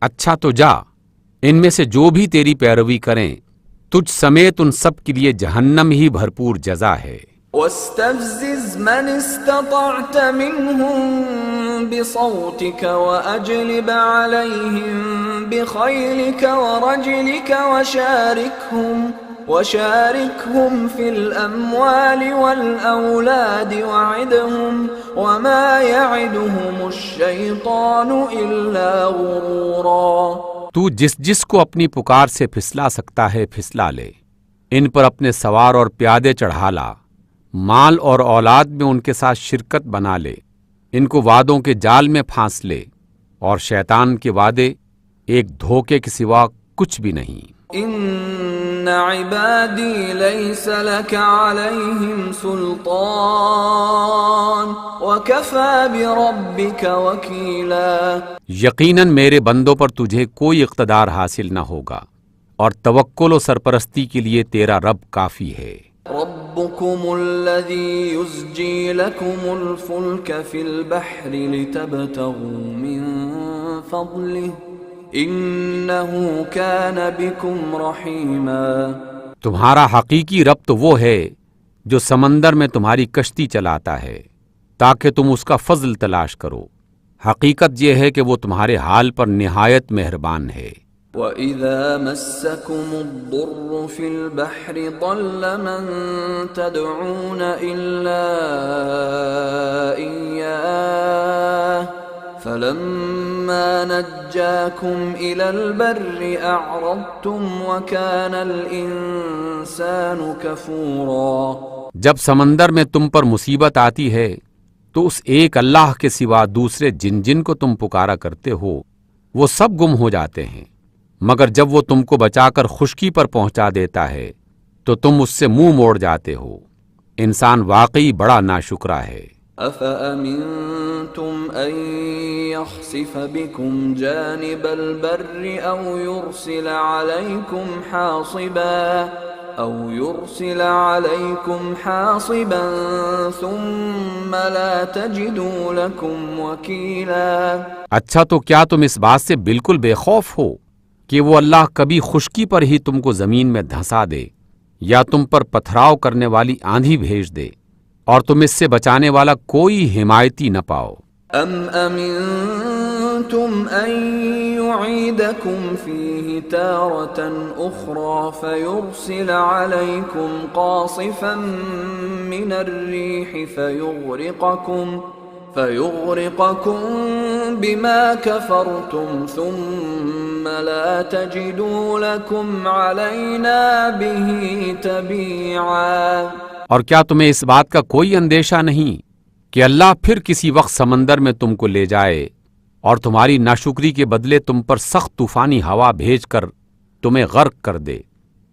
Speaker 2: اچھا تو جا، ان میں سے جو بھی تیری پیروی کریں تجھ سمیت ان سب کے لیے جہنم ہی بھرپور جزا ہے۔
Speaker 3: واستفزز من استطعت منهم بصوتك وأجلب عليهم بخيلك ورجلك وشاركهم في الأموال والأولاد وعدهم وما يعدهم الشيطان إلا غرورا۔
Speaker 2: تو جس کو اپنی پکار سے پھسلا سکتا ہے پھسلا لے، ان پر اپنے سوار اور پیادے چڑھا لا، مال اور اولاد میں ان کے ساتھ شرکت بنا لے، ان کو وعدوں کے جال میں پھانس لے، اور شیطان کے وعدے ایک دھوکے کے سوا کچھ بھی نہیں۔
Speaker 3: ان عبادی لیس لک علیہم سلطان وکفی بربک وکیلا۔
Speaker 2: یقیناً میرے بندوں پر تجھے کوئی اقتدار حاصل نہ ہوگا اور توکل و سرپرستی کے لیے تیرا رب کافی ہے۔
Speaker 3: ربکم الذی یزجی لکم الفلک فی البحر لتبتغوا من فضلہ انہ کان بکم رحیما۔
Speaker 2: تمہارا حقیقی رب تو وہ ہے جو سمندر میں تمہاری کشتی چلاتا ہے تاکہ تم اس کا فضل تلاش کرو، حقیقت یہ ہے کہ وہ تمہارے حال پر نہایت مہربان ہے۔
Speaker 3: وَإِذَا مَسَّكُمُ الضُّرُّ فِي الْبَحْرِ ضَلَّ مَن تَدْعُونَ إِلَّا إِيَّاهُ فَلَمَّا نَجَّاكُمْ إِلَى الْبَرِّ أَعْرَضْتُمْ وَكَانَ الْإِنسَانُ كَفُورًا۔
Speaker 2: جب سمندر میں تم پر مصیبت آتی ہے تو اس ایک اللہ کے سوا دوسرے جن جن کو تم پکارا کرتے ہو وہ سب گم ہو جاتے ہیں، مگر جب وہ تم کو بچا کر خشکی پر پہنچا دیتا ہے تو تم اس سے منہ موڑ جاتے ہو۔ انسان واقعی بڑا ناشکرا ہے۔
Speaker 3: أَفَأَمِنْتُمْ أَنْ يَخْسِفَ بِكُمْ جَانِبَ الْبَرِّ أَوْ يُرْسِلَ عَلَيْكُمْ حَاصِبًا ثُمَّ لَا تَجِدُوا لَكُمْ وَكِيلًا۔
Speaker 2: اچھا تو کیا تم اس بات سے بالکل بے خوف ہو کہ وہ اللہ کبھی خشکی پر ہی تم کو زمین میں دھنسا دے یا تم پر پتھراؤ کرنے والی آندھی بھیج دے اور تم اس سے بچانے والا کوئی حمایتی نہ پاؤ؟
Speaker 3: ام امنتم ان يعيدكم فيه تارة اخرى فيرسل عليكم قاصفا من الريح فيغرقكم بما كفرتم ثم لا تجدوا لكم علينا به تبيعا۔
Speaker 2: اور کیا تمہیں اس بات کا کوئی اندیشہ نہیں کہ اللہ پھر کسی وقت سمندر میں تم کو لے جائے اور تمہاری ناشکری کے بدلے تم پر سخت طوفانی ہوا بھیج کر تمہیں غرق کر دے،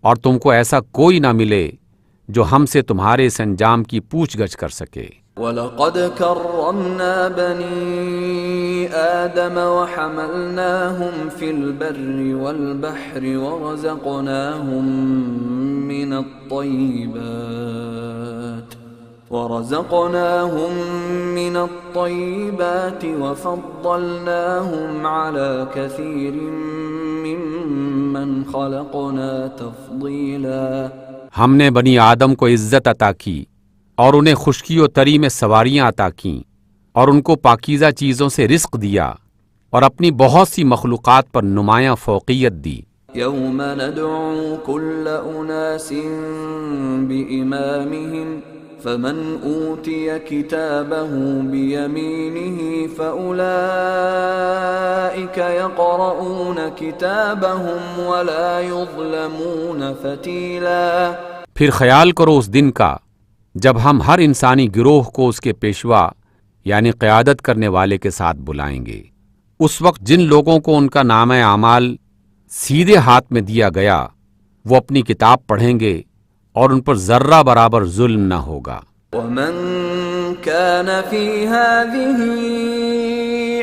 Speaker 2: اور تم کو ایسا کوئی نہ ملے جو ہم سے تمہارے اس انجام کی پوچھ گچھ کر سکے۔
Speaker 3: وَلَقَدْ كَرَّمْنَا بَنِي آدَمَ وَحَمَلْنَاهُمْ فِي الْبَرِّ وَالْبَحْرِ ورزقناهم من الطيبات وفضلناهم على كثير ممن خلقنا تفضيلا۔
Speaker 2: ہم نے بنی آدم کو عزت عطا کی اور انہیں خشکی و تری میں سواریاں عطا کیں اور ان کو پاکیزہ چیزوں سے رزق دیا اور اپنی بہت سی مخلوقات پر نمایاں فوقیت دی۔
Speaker 3: یوم ندعو کل اناس بإمامهم فمن اوتی کتابه بیمینه فأولئک یقرؤون کتابهم ولا یظلمون فتیلا۔
Speaker 2: پھر خیال کرو اس دن کا جب ہم ہر انسانی گروہ کو اس کے پیشوا یعنی قیادت کرنے والے کے ساتھ بلائیں گے۔ اس وقت جن لوگوں کو ان کا نامہ اعمال سیدھے ہاتھ میں دیا گیا وہ اپنی کتاب پڑھیں گے اور ان پر ذرہ برابر ظلم نہ ہوگا۔
Speaker 3: وَمَن كَانَ فِي هَذِهِ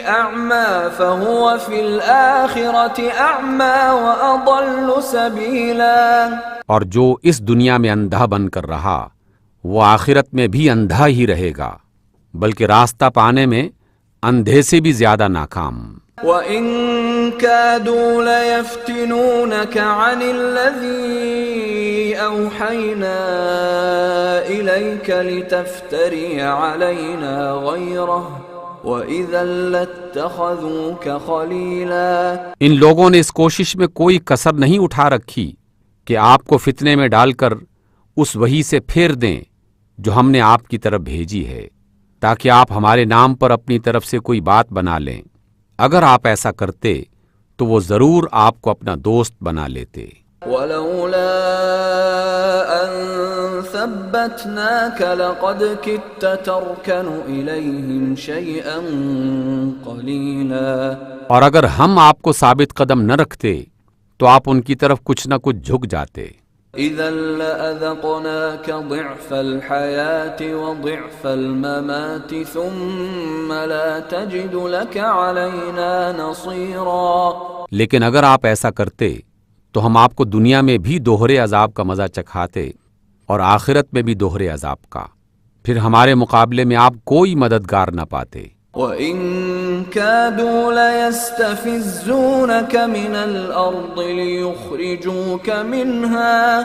Speaker 3: أَعْمَى فَهُوَ فِي الْآخِرَةِ أَعْمَى وَأَضَلُّ سَبِيلًا۔
Speaker 2: اور جو اس دنیا میں اندھا بن کر رہا وہ آخرت میں بھی اندھا ہی رہے گا، بلکہ راستہ پانے میں اندھے سے بھی زیادہ ناکام۔
Speaker 3: وَإِن كَادُوا لَيَفْتِنُونَكَ عَنِ الَّذِي أَوْحَيْنَا إِلَيْكَ لِتَفْتَرِيَ عَلَيْنَا غَيْرَهُ وَإِذًا لَاتَّخَذُوكَ خَلِيلًا۔
Speaker 2: ان لوگوں نے اس کوشش میں کوئی کسر نہیں اٹھا رکھی کہ آپ کو فتنے میں ڈال کر اس وحی سے پھیر دیں جو ہم نے آپ کی طرف بھیجی ہے، تاکہ آپ ہمارے نام پر اپنی طرف سے کوئی بات بنا لیں۔ اگر آپ ایسا کرتے تو وہ ضرور آپ کو اپنا دوست بنا لیتے۔
Speaker 3: وَلَوْلَا أَن ثَبَّتْنَاكَ لَقَدْ كِدتَّ تَرْكَنُ إِلَيْهِمْ شَيْئًا قَلِيلًا۔
Speaker 2: اور اگر ہم آپ کو ثابت قدم نہ رکھتے تو آپ ان کی طرف کچھ نہ کچھ جھک جاتے۔
Speaker 3: إِذًا لَأَذَقْنَاكَ ضِعْفَ الْحَيَاةِ وَضِعْفَ الْمَمَاتِ ثُمَّ لَا تَجِدُ لَكَ عَلَيْنَا نَصِيرًا۔
Speaker 2: لیکن اگر آپ ایسا کرتے تو ہم آپ کو دنیا میں بھی دوہرے عذاب کا مزہ چکھاتے اور آخرت میں بھی دوہرے عذاب کا، پھر ہمارے مقابلے میں آپ کوئی مددگار نہ پاتے۔
Speaker 3: وَإِن كَادُوا لَيَسْتَفِزُّونَكَ مِنَ الْأَرْضِ لِيُخْرِجُوكَ مِنْهَا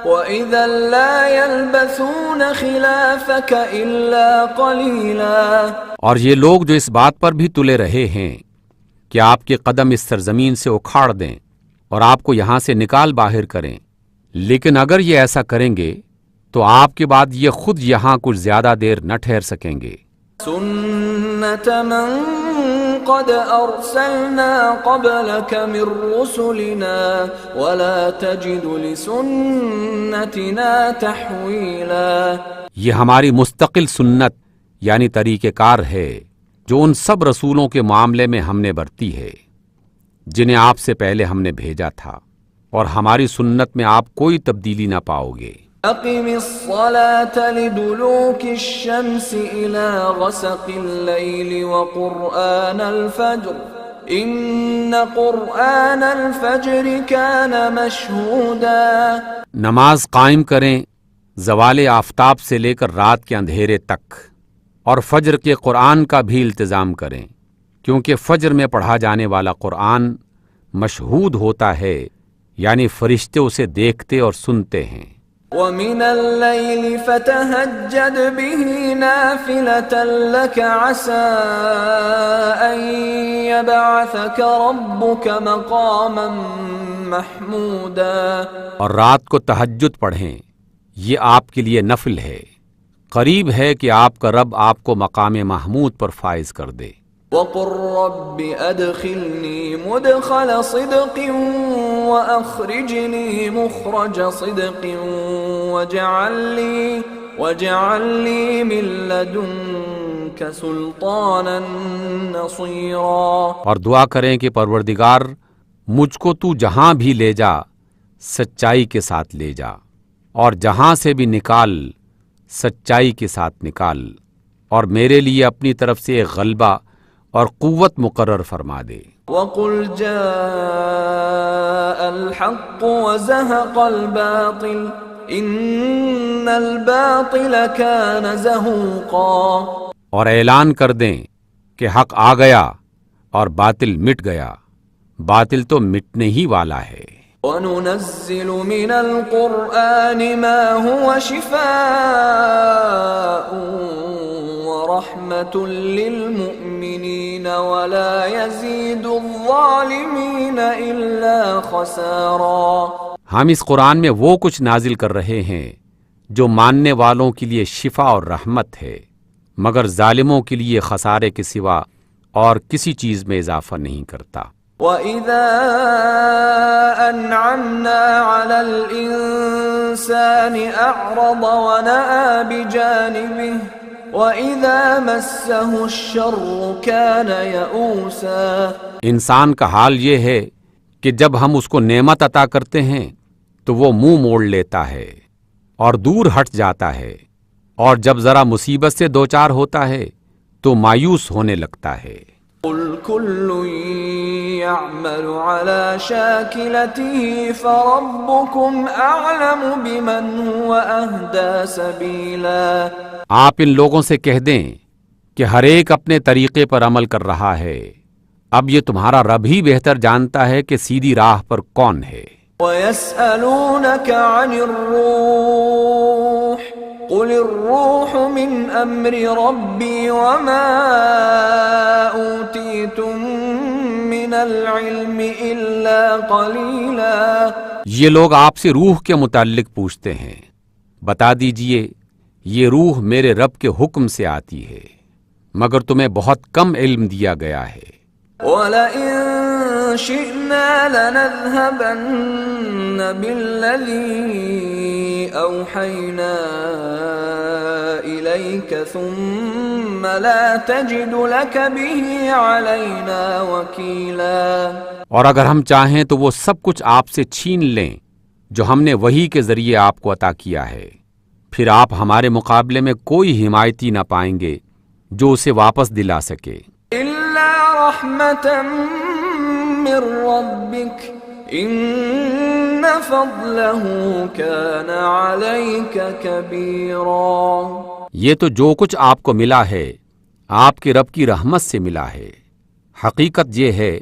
Speaker 3: وَإِذًا لَا يَلْبَثُونَ خِلَافَكَ إِلَّا قَلِيلًا۔
Speaker 2: اور یہ لوگ جو اس بات پر بھی تلے رہے ہیں کہ آپ کے قدم اس سرزمین سے اکھاڑ دیں اور آپ کو یہاں سے نکال باہر کریں، لیکن اگر یہ ایسا کریں گے تو آپ کے بعد یہ خود یہاں کچھ زیادہ دیر نہ ٹھہر سکیں گے۔
Speaker 3: سُنَّةَ مَن قَدْ أَرْسَلْنَا قَبْلَكَ مِن رُّسُلِنَا وَلَا تَجِدُ لِسُنَّتِنَا تَحْوِيلًا۔
Speaker 2: یہ ہماری مستقل سنت یعنی طریقہ کار ہے جو ان سب رسولوں کے معاملے میں ہم نے برتی ہے جنہیں آپ سے پہلے ہم نے بھیجا تھا، اور ہماری سنت میں آپ کوئی تبدیلی نہ پاؤ گے۔
Speaker 3: اقم الصلاة لدلوك الشمس الى غسق الليل وقرآن الفجر ان قرآن الفجر كان مشهودا۔
Speaker 2: نماز قائم کریں زوال آفتاب سے لے کر رات کے اندھیرے تک، اور فجر کے قرآن کا بھی التزام کریں، کیونکہ فجر میں پڑھا جانے والا قرآن مشہود ہوتا ہے، یعنی فرشتے اسے دیکھتے اور سنتے ہیں۔
Speaker 3: وَمِنَ اللَّيْلِ فَتَهَجَّدْ بِهِ نَافِلَةً لَكَ عَسَىٰ أَن يَبْعَثَكَ رَبُّكَ مَقَامًا مَحْمُودًا۔
Speaker 2: اور رات کو تہجد پڑھیں، یہ آپ کے لیے نفل ہے، قریب ہے کہ آپ کا رب آپ کو مقام محمود پر فائز کر دے۔
Speaker 3: وَقُلْ رَبِّ أَدْخِلْنِي مُدْخَلَ صِدْقٍ وَأَخْرِجْنِي مُخْرَجَ صِدْقٍ وَاجْعَل لِّي مِن لَّدُنكَ سُلْطَانًا نَّصِيرًا۔
Speaker 2: اور دعا کریں کہ پروردگار مجھ کو تو جہاں بھی لے جا سچائی کے ساتھ لے جا، اور جہاں سے بھی نکال سچائی کے ساتھ نکال، اور میرے لیے اپنی طرف سے ایک غلبہ اور قوت مقرر فرما دے۔
Speaker 3: وَقُلْ جَاءَ الْحَقُّ وَزَهَقَ الْبَاطِلُ إِنَّ الْبَاطِلَ كَانَ زَهُوقًا۔
Speaker 2: اور اعلان کر دیں کہ حق آ گیا اور باطل مٹ گیا، باطل تو مٹنے ہی والا ہے۔
Speaker 3: وَنُنَزِّلُ مِنَ الْقُرْآنِ مَا هُوَ شِفَاءٌ وَرَحْمَةٌ لِّلْمُؤْمِنِينَ وَلَا يَزِيدُ الظَّالِمِينَ إِلَّا خَسَارًا۔
Speaker 2: ہم اس قرآن میں وہ کچھ نازل کر رہے ہیں جو ماننے والوں کے لیے شفا اور رحمت ہے، مگر ظالموں کے لیے خسارے کے سوا اور کسی چیز میں اضافہ نہیں کرتا۔
Speaker 3: وَإِذَا أَنْعَمْنَا عَلَى الْإِنسَانِ أَعْرَضَ وَنَأَىٰ بِجَانِبِهِ وَإِذَا مَسَّهُ الشَّرُّ كَانَ يَئُوسًا۔
Speaker 2: انسان کا حال یہ ہے کہ جب ہم اس کو نعمت عطا کرتے ہیں تو وہ منہ موڑ لیتا ہے اور دور ہٹ جاتا ہے، اور جب ذرا مصیبت سے دوچار ہوتا ہے تو مایوس ہونے لگتا ہے۔
Speaker 3: قُلْ كُلٌّ يَعْمَلُ عَلَى شَاكِلَتِهِ فَرَبُّكُمْ أَعْلَمُ بِمَنْ هُوَ أَهْدَىٰ سَبِيلًا۔
Speaker 2: آپ ان لوگوں سے کہہ دیں کہ ہر ایک اپنے طریقے پر عمل کر رہا ہے، اب یہ تمہارا رب ہی بہتر جانتا ہے کہ سیدھی راہ پر کون ہے۔
Speaker 3: وَيَسْأَلُونَكَ عَنِ الرُّوحِ قُلِ الرُّوحُ مِنْ أَمْرِ رَبِّي وَمَا أُوتِيتُم مِّنَ الْعِلْمِ إِلَّا قَلِيلًا۔
Speaker 2: یہ لوگ آپ سے روح کے متعلق پوچھتے ہیں، بتا دیجئے یہ روح میرے رب کے حکم سے آتی ہے، مگر تمہیں بہت کم علم دیا گیا ہے۔
Speaker 3: وَلَئِن شِئْنَا لَنَذْهَبَنَّ بِالَّذِي أَوْحَيْنَا إِلَيْكَ ثُمَّ لَا تَجِدُ لَكَ بِهِ عَلَيْنَا وَكِيلًا۔
Speaker 2: اور اگر ہم چاہیں تو وہ سب کچھ آپ سے چھین لیں جو ہم نے وحی کے ذریعے آپ کو عطا کیا ہے، پھر آپ ہمارے مقابلے میں کوئی حمایتی نہ پائیں گے جو اسے واپس دلا سکے۔
Speaker 3: إِلَّا رَحْمَةً مِّن رَّبِّكَ إِنَّ فَضْلَهُ كَانَ عَلَيْكَ كَبِيرًا۔
Speaker 2: یہ تو جو کچھ آپ کو ملا ہے آپ کے رب کی رحمت سے ملا ہے، حقیقت یہ ہے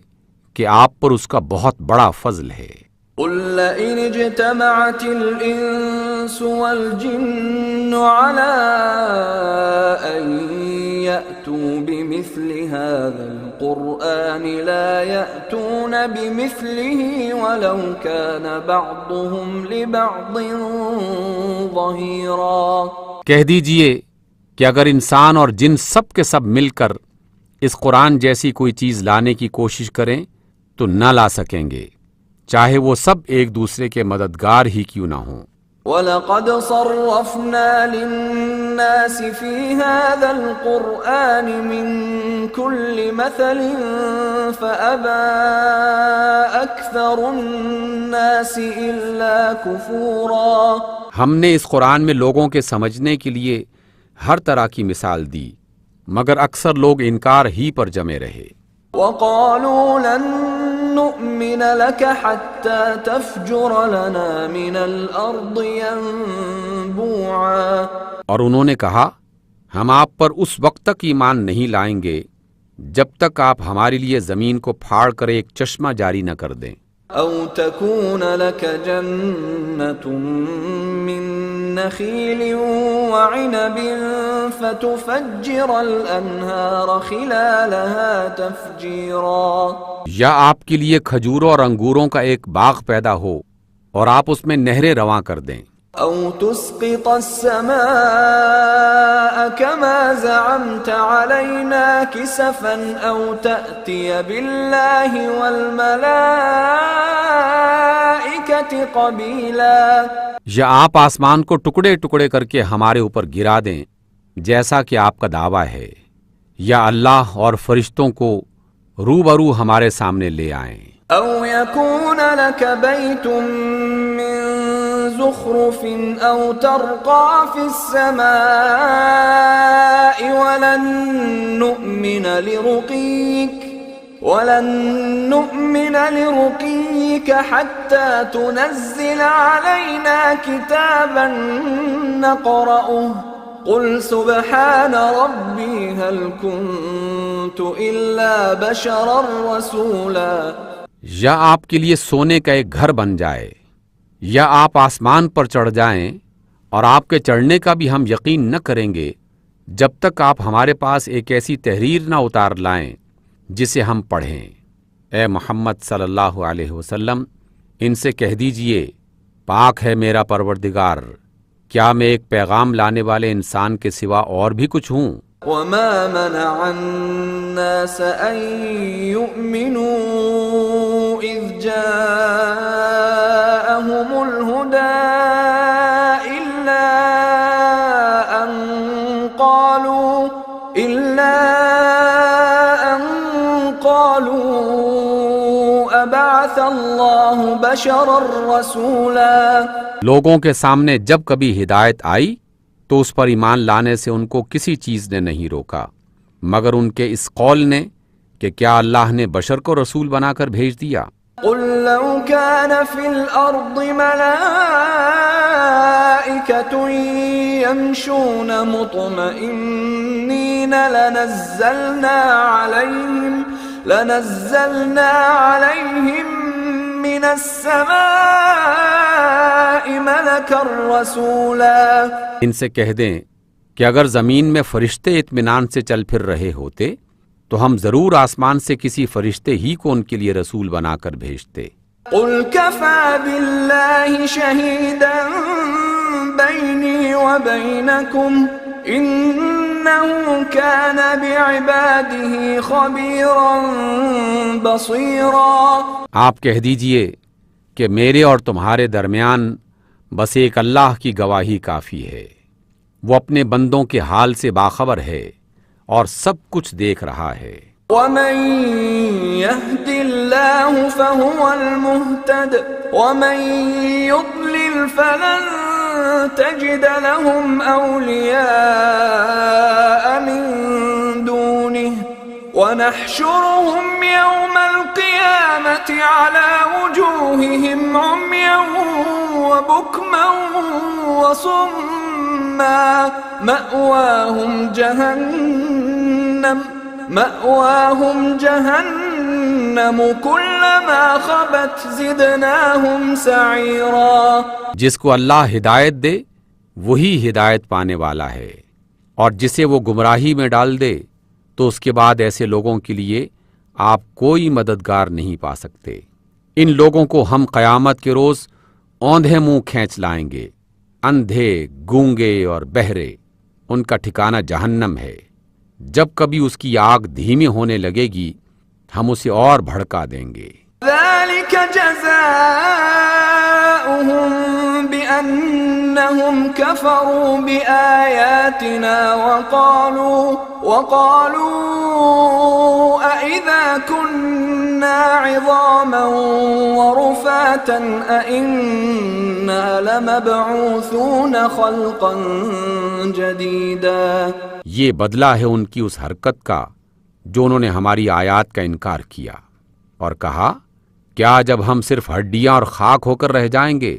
Speaker 2: کہ آپ پر اس کا بہت بڑا فضل ہے۔
Speaker 3: قُل لَّئِنِ اجْتَمَعَتِ الْإِنسُ وَالْجِنُّ عَلَىٰ أَن يَأْتُوا بِمِثْلِ هَٰذَا الْقُرْآنِ لَا يَأْتُونَ بِمِثْلِهِ وَلَوْ كَانَ بَعْضُهُمْ لِبَعْضٍ ظَهِيرًا۔
Speaker 2: کہہ دیجئے کہ اگر انسان اور جن سب کے سب مل کر اس قرآن جیسی کوئی چیز لانے کی کوشش کریں تو نہ لا سکیں گے، چاہے وہ سب ایک دوسرے کے مددگار ہی کیوں نہ ہوں۔
Speaker 3: وَلَقَدْ صَرَّفْنَا لِلنَّاسِ فِي هَذَا الْقُرْآنِ مِنْ كُلِّ مَثَلٍ فَأَبَى أَكْثَرُ النَّاسِ إِلَّا كُفُورًا۔
Speaker 2: ہم نے اس قرآن میں لوگوں کے سمجھنے کے لیے ہر طرح کی مثال دی، مگر اکثر لوگ انکار ہی پر جمے رہے۔
Speaker 3: وَقَالُوا لَن نُّؤْمِنَ لَكَ حَتَّى تَفْجُرَ لَنَا مِنَ الْأَرْضِ يَنبُوعًا۔
Speaker 2: اور انہوں نے کہا ہم آپ پر اس وقت تک ایمان نہیں لائیں گے جب تک آپ ہمارے لیے زمین کو پھاڑ کر ایک چشمہ جاری نہ کر دیں۔
Speaker 3: أَوْ تَكُونَ لَكَ جَنَّةٌ مِّن نَخِيلٍ وَعِنَبٍ فَتُفَجِّرَ الْأَنْهَارَ خِلَالَهَا تَفْجِيرًا۔
Speaker 2: یا آپ کے لیے کھجوروں اور انگوروں کا ایک باغ پیدا ہو اور آپ اس میں نہریں رواں کر دیں۔
Speaker 3: أَوْ تُسْقِطَ السَّمَاءَ كَمَا زَعَمْتَ عَلَيْنَا كِسَفًا أَوْ تَأْتِيَ بِاللَّهِ وَالْمَلَائِكَةِ قَبِيلًا۔
Speaker 2: یا آپ آسمان کو ٹکڑے ٹکڑے کر کے ہمارے اوپر گرا دیں جیسا کہ آپ کا دعویٰ ہے، یا اللہ اور فرشتوں کو روبرو ہمارے سامنے لے آئیں۔
Speaker 3: أَوْ يَكُونَ لَكَ بَيْتٌ مِّن زُخْرُفٍ أَوْ تَرْقَىٰ فِي السَّمَاءِ وَلَن نُّؤْمِنَ لِرُقِيِّكَ حَتَّىٰ تُنَزِّلَ عَلَيْنَا كِتَابًا نَّقْرَؤُهُ قُلْ سُبْحَانَ رَبِّي هَلْ كُنتُ إِلَّا بَشَرًا رَّسُولًا۔
Speaker 2: یا آپ کے لیے سونے کا ایک گھر بن جائے، یا آپ آسمان پر چڑھ جائیں اور آپ کے چڑھنے کا بھی ہم یقین نہ کریں گے جب تک آپ ہمارے پاس ایک ایسی تحریر نہ اتار لائیں جسے ہم پڑھیں۔ اے محمد صلی اللہ علیہ وسلم، ان سے کہہ دیجئے پاک ہے میرا پروردگار، کیا میں ایک پیغام لانے والے انسان کے سوا اور بھی کچھ ہوں؟
Speaker 3: وَمَا مَنَعَ النَّاسَ أَن يُؤْمِنُوا إِذْ جَاءَهُمُ الْهُدَىٰ إِلَّا أَن قَالُوا أَبَعَثَ اللَّهُ بَشَرًا رَّسُولًا۔
Speaker 2: لوگوں کے سامنے جب کبھی ہدایت آئی تو اس پر ایمان لانے سے ان کو کسی چیز نے نہیں روکا مگر ان کے اس قول نے کہ کیا اللہ نے بشر کو رسول بنا کر بھیج دیا۔
Speaker 3: قُل لَّوْ كَانَ فِي الْأَرْضِ مَلَائِكَةٌ يَمْشُونَ مُطْمَئِنِّينَ لَنَزَّلْنَا عَلَيْهِم مِّنَ السَّمَاءِ مَلَكًا رَّسُولًا۔
Speaker 2: ان سے کہہ دیں کہ اگر زمین میں فرشتے اطمینان سے چل پھر رہے ہوتے تو ہم ضرور آسمان سے کسی فرشتے ہی کو ان کے لیے رسول بنا کر بھیجتے۔
Speaker 3: قُلْ كَفَىٰ بِاللَّهِ شَهِيدًا بَيْنِي وَبَيْنَكُمْ إِنَّهُ كَانَ بِعِبَادِهِ خَبِيرًا بَصِيرًا۔
Speaker 2: آپ کہہ دیجئے کہ میرے اور تمہارے درمیان بس ایک اللہ کی گواہی کافی ہے، وہ اپنے بندوں کے حال سے باخبر ہے اور سب کچھ دیکھ رہا ہے۔
Speaker 3: وَمَن يَهْدِ اللَّهُ فَهُوَ الْمُهْتَدِ وَمَن يُضْلِلْ فَلَن تَجِدَ لَهُمْ أَوْلِيَاءَ مِن دُونِهِ وَنَحْشُرُهُمْ يَوْمَ الْقِيَامَةِ عَلَى وُجُوهِهِمْ عُمْيًا وَبُكْمًا وَصُمًّا مَأْوَاهُمْ جَهَنَّمُ كُلَّمَا خَبَتْ زِدْنَاهُمْ سَعِيرًا۔
Speaker 2: جس کو اللہ ہدایت دے وہی ہدایت پانے والا ہے، اور جسے وہ گمراہی میں ڈال دے تو اس کے بعد ایسے لوگوں کے لیے آپ کوئی مددگار نہیں پا سکتے۔ ان لوگوں کو ہم قیامت کے روز اوندھے منہ کھینچ لائیں گے، اندھے، گونگے اور بہرے، ان کا ٹھکانہ جہنم ہے۔ جب کبھی اس کی آگ دھیمی ہونے لگے گی ہم اسے اور بھڑکا دیں گے۔
Speaker 3: ذَلِكَ جَزَاؤُهُم بِأَنَّ كفروا بآياتنا وقالوا أإذا كنا عظاما ورفاتا أإنا لمبعوثون خلقا جديدا۔
Speaker 2: یہ بدلہ ہے ان کی اس حرکت کا جو انہوں نے ہماری آیات کا انکار کیا اور کہا کیا جب ہم صرف ہڈیاں اور خاک ہو کر رہ جائیں گے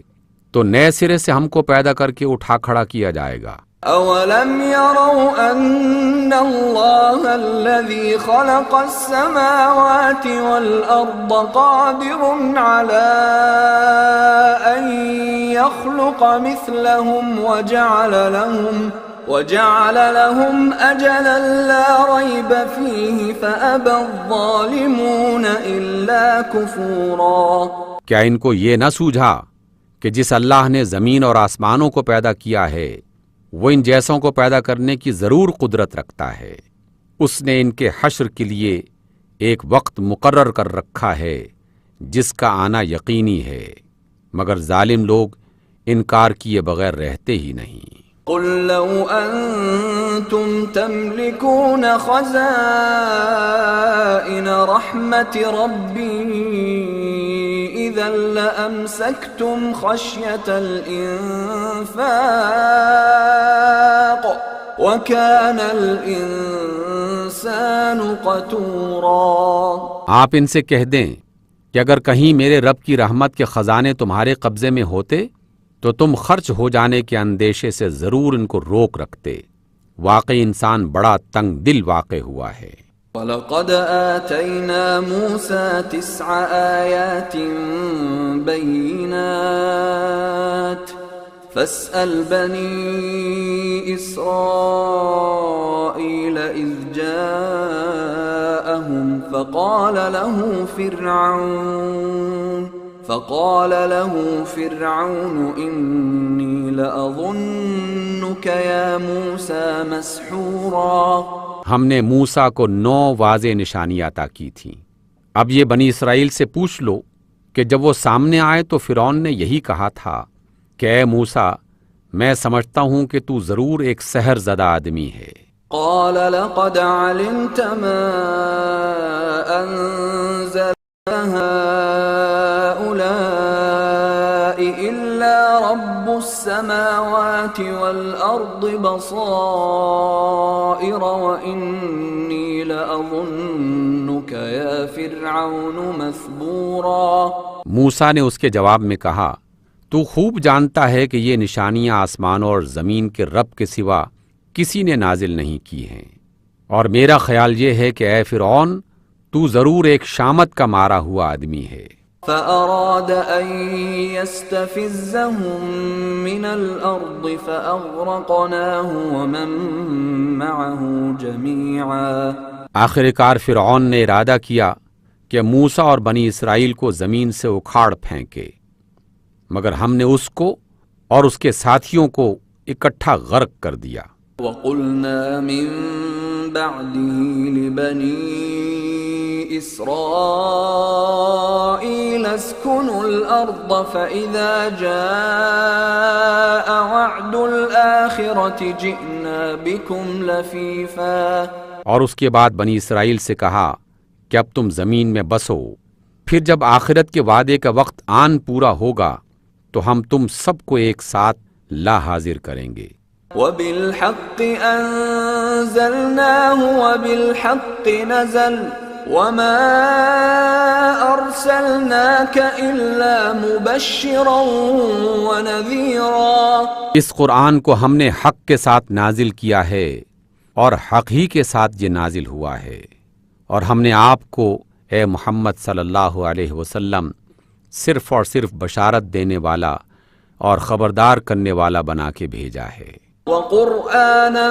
Speaker 2: تو نئے سرے سے ہم کو پیدا کر کے اٹھا کھڑا کیا جائے گا۔
Speaker 3: أَوَلَمْ يَرَوْا أَنَّ اللَّهَ الَّذِي خَلَقَ السَّمَاوَاتِ وَالْأَرْضَ قَادِرٌ عَلَىٰ أَن يَخْلُقَ مِثْلَهُمْ وَجَعَلَ لَهُمْ أَجَلًا لَا رَيْبَ فِيهِ فَأَبَى الظَّالِمُونَ إِلَّا كُفُورًا۔
Speaker 2: کیا ان کو یہ نہ سوجھا کہ جس اللہ نے زمین اور آسمانوں کو پیدا کیا ہے وہ ان جیسوں کو پیدا کرنے کی ضرور قدرت رکھتا ہے، اس نے ان کے حشر کے لیے ایک وقت مقرر کر رکھا ہے جس کا آنا یقینی ہے، مگر ظالم لوگ انکار کیے بغیر رہتے ہی نہیں۔
Speaker 3: قل لو أنتم تملكون خزائن رحمة ربي إذا لأمسكتم خشية الإنفاق وكان الإنسان قتورا۔
Speaker 2: آپ ان سے کہہ دیں کہ اگر کہیں میرے رب کی رحمت کے خزانے تمہارے قبضے میں ہوتے تو تم خرچ ہو جانے کے اندیشے سے ضرور ان کو روک رکھتے۔ واقعی انسان بڑا تنگ دل واقع ہوا ہے۔
Speaker 3: وَلَقَدْ آتَيْنَا مُوسَى 9 آيَاتٍ بَيِّنَاتٍ فَاسْأَلْ بَنِي إِسْرَائِيلَ إِذْ جَاءَهُمْ فقال له فرعون إني لأظنك يا موسى مسحورا۔
Speaker 2: ہم نے موسیٰ کو 9 واضح نشانیاں عطا کی تھیں۔ اب یہ بنی اسرائیل سے پوچھ لو کہ جب وہ سامنے آئے تو فرعون نے یہی کہا تھا کہ اے موسیٰ میں سمجھتا ہوں کہ تو ضرور ایک سحر زدہ آدمی ہے۔
Speaker 3: قال لقد علمت ما أنزل هؤلاء إلا رب السماوات والأرض بصائر وإني لأظنك يا فرعون مثبورا۔
Speaker 2: موسیٰ نے اس کے جواب میں کہا تو خوب جانتا ہے کہ یہ نشانیاں آسمانوں اور زمین کے رب کے سوا کسی نے نازل نہیں کی ہیں، اور میرا خیال یہ ہے کہ اے فرعون تو ضرور ایک شامت کا مارا ہوا آدمی ہے۔
Speaker 3: فأراد أن يستفزهم من الأرض فأغرقناه ومن معه جميعا۔
Speaker 2: آخر کار فرعون نے ارادہ کیا کہ موسیٰ اور بنی اسرائیل کو زمین سے اکھاڑ پھینکے، مگر ہم نے اس کو اور اس کے ساتھیوں کو اکٹھا غرق کر دیا۔
Speaker 3: وَقُلْنَا مِن بَعْدِهِ لِبَنِي إِسْرَائِيلَ اسْكُنُوا الْأَرْضَ فَإِذَا جَاءَ وَعْدُ الْآخِرَةِ جِئْنَا بِكُمْ لَفِيفًا۔
Speaker 2: اور اس کے بعد بنی اسرائیل سے کہا کہ اب تم زمین میں بسو، پھر جب آخرت کے وعدے کا وقت آن پورا ہوگا تو ہم تم سب کو ایک ساتھ لا حاضر کریں گے۔
Speaker 3: وَبِالْحَقِّ أَنزَلْنَاهُ وَبِالْحَقِّ نَزَلَ وَمَا أَرْسَلْنَاكَ إِلَّا مُبَشِّرًا وَنَذِيرًا۔
Speaker 2: اس قرآن کو ہم نے حق کے ساتھ نازل کیا ہے اور حق ہی کے ساتھ یہ نازل ہوا ہے، اور ہم نے آپ کو اے محمد صلی اللہ علیہ وسلم صرف اور صرف بشارت دینے والا اور خبردار کرنے والا بنا کے بھیجا ہے۔
Speaker 3: وَقُرْآنًا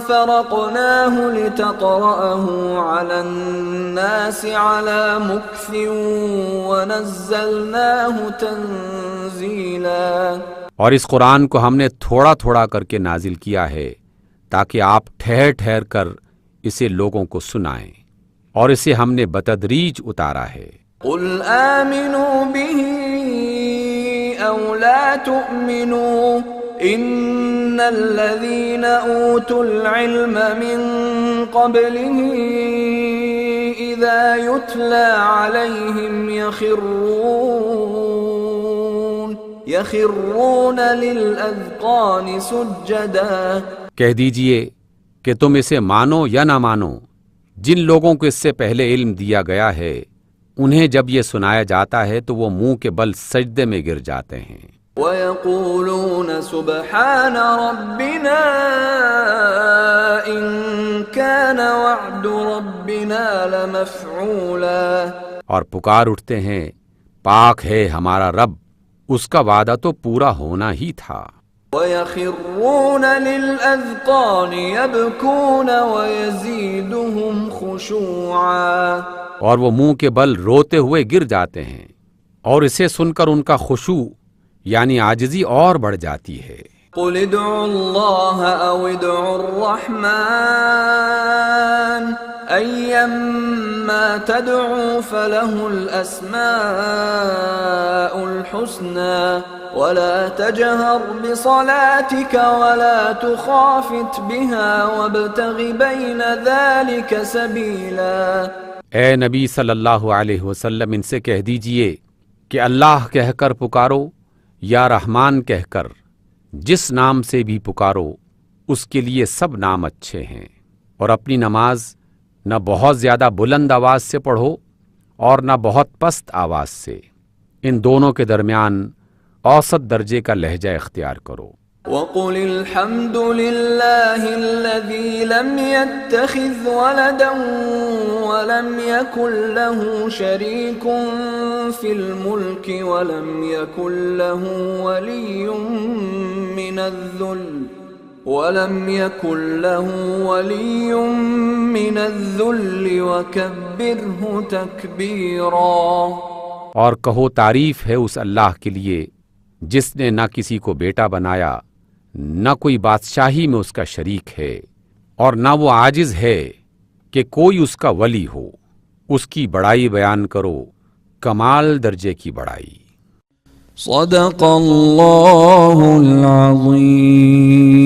Speaker 3: فَرَقْنَاهُ لِتَقْرَأَهُ عَلَى النَّاسِ عَلَى مُكْثٍ وَنَزَّلْنَاهُ تَنزِيلًا۔
Speaker 2: اور اس قرآن کو ہم نے تھوڑا تھوڑا کر کے نازل کیا ہے تاکہ آپ ٹھہر ٹھہر کر اسے لوگوں کو سنائیں، اور اسے ہم نے بتدریج اتارا ہے۔
Speaker 3: قُلْ آمِنُوا بِهِ أَوْ لَا تُؤْمِنُوا إن الذين أوتوا العلم من قبله إذا يتلى عليهم يخرون للأذقان سجدا.
Speaker 2: کہہ دیجئے کہ تم اسے مانو یا نہ مانو، جن لوگوں کو اس سے پہلے علم دیا گیا ہے انہیں جب یہ سنایا جاتا ہے تو وہ منہ کے بل سجدے میں گر جاتے ہیں.
Speaker 3: وَيَقُولُونَ سُبْحَانَ رَبِّنَا إِن كَانَ وَعْدُ رَبِّنَا لَمَفْعُولًا.
Speaker 2: اور پکار اٹھتے ہیں پاک ہے ہمارا رب، اس کا وعدہ تو پورا ہونا ہی تھا.
Speaker 3: وَيَخِرُّونَ لِلْأَذْقَانِ يَبْكُونَ وَيَزِيدُهُمْ خُشُوعًا.
Speaker 2: اور وہ منہ کے بل روتے ہوئے گر جاتے ہیں، اور اسے سن کر ان کا خشوع یعنی عاجزی اور بڑھ جاتی ہے.
Speaker 3: قُلِ ادْعُوا اللَّهَ أَوِ ادْعُوا الرَّحْمَٰنَ أَيًّمَّا تَدْعُوا فَلَهُ الْأَسْمَاءُ الْحُسْنَىٰ وَلَا تَجْهَرْ بِصَلَاتِكَ وَلَا تُخَافِتْ بِهَا وَابْتَغِ بَيْنَ ذَلِكَ سَبِيلًا.
Speaker 2: اے نبی صلی اللہ علیہ وسلم ان سے کہہ دیجئے کہ اللہ کہہ کر پکارو یا رحمان کہہ کر، جس نام سے بھی پکارو اس کے لیے سب نام اچھے ہیں، اور اپنی نماز نہ بہت زیادہ بلند آواز سے پڑھو اور نہ بہت پست آواز سے، ان دونوں کے درمیان اوسط درجے کا لہجہ اختیار کرو.
Speaker 3: وَقُلِ الْحَمْدُ لِلَّهِ الَّذِي لَمْ يَتَّخِذْ وَلَدًا وَلَمْ يَكُنْ لَهُ شَرِيكٌ فِي الْمُلْكِ وَلَمْ يَكُنْ لَهُ وَلِيٌّ مِّنَ الذُّلِّ وَكَبِّرْهُ تَكْبِيرًا.
Speaker 2: اور کہو تعریف ہے اس اللہ کے لیے جس نے نہ کسی کو بیٹا بنایا، نہ کوئی بادشاہی میں اس کا شریک ہے، اور نہ وہ عاجز ہے کہ کوئی اس کا ولی ہو. اس کی بڑائی بیان کرو، کمال درجے کی بڑائی.
Speaker 3: صدق اللہ العظیم.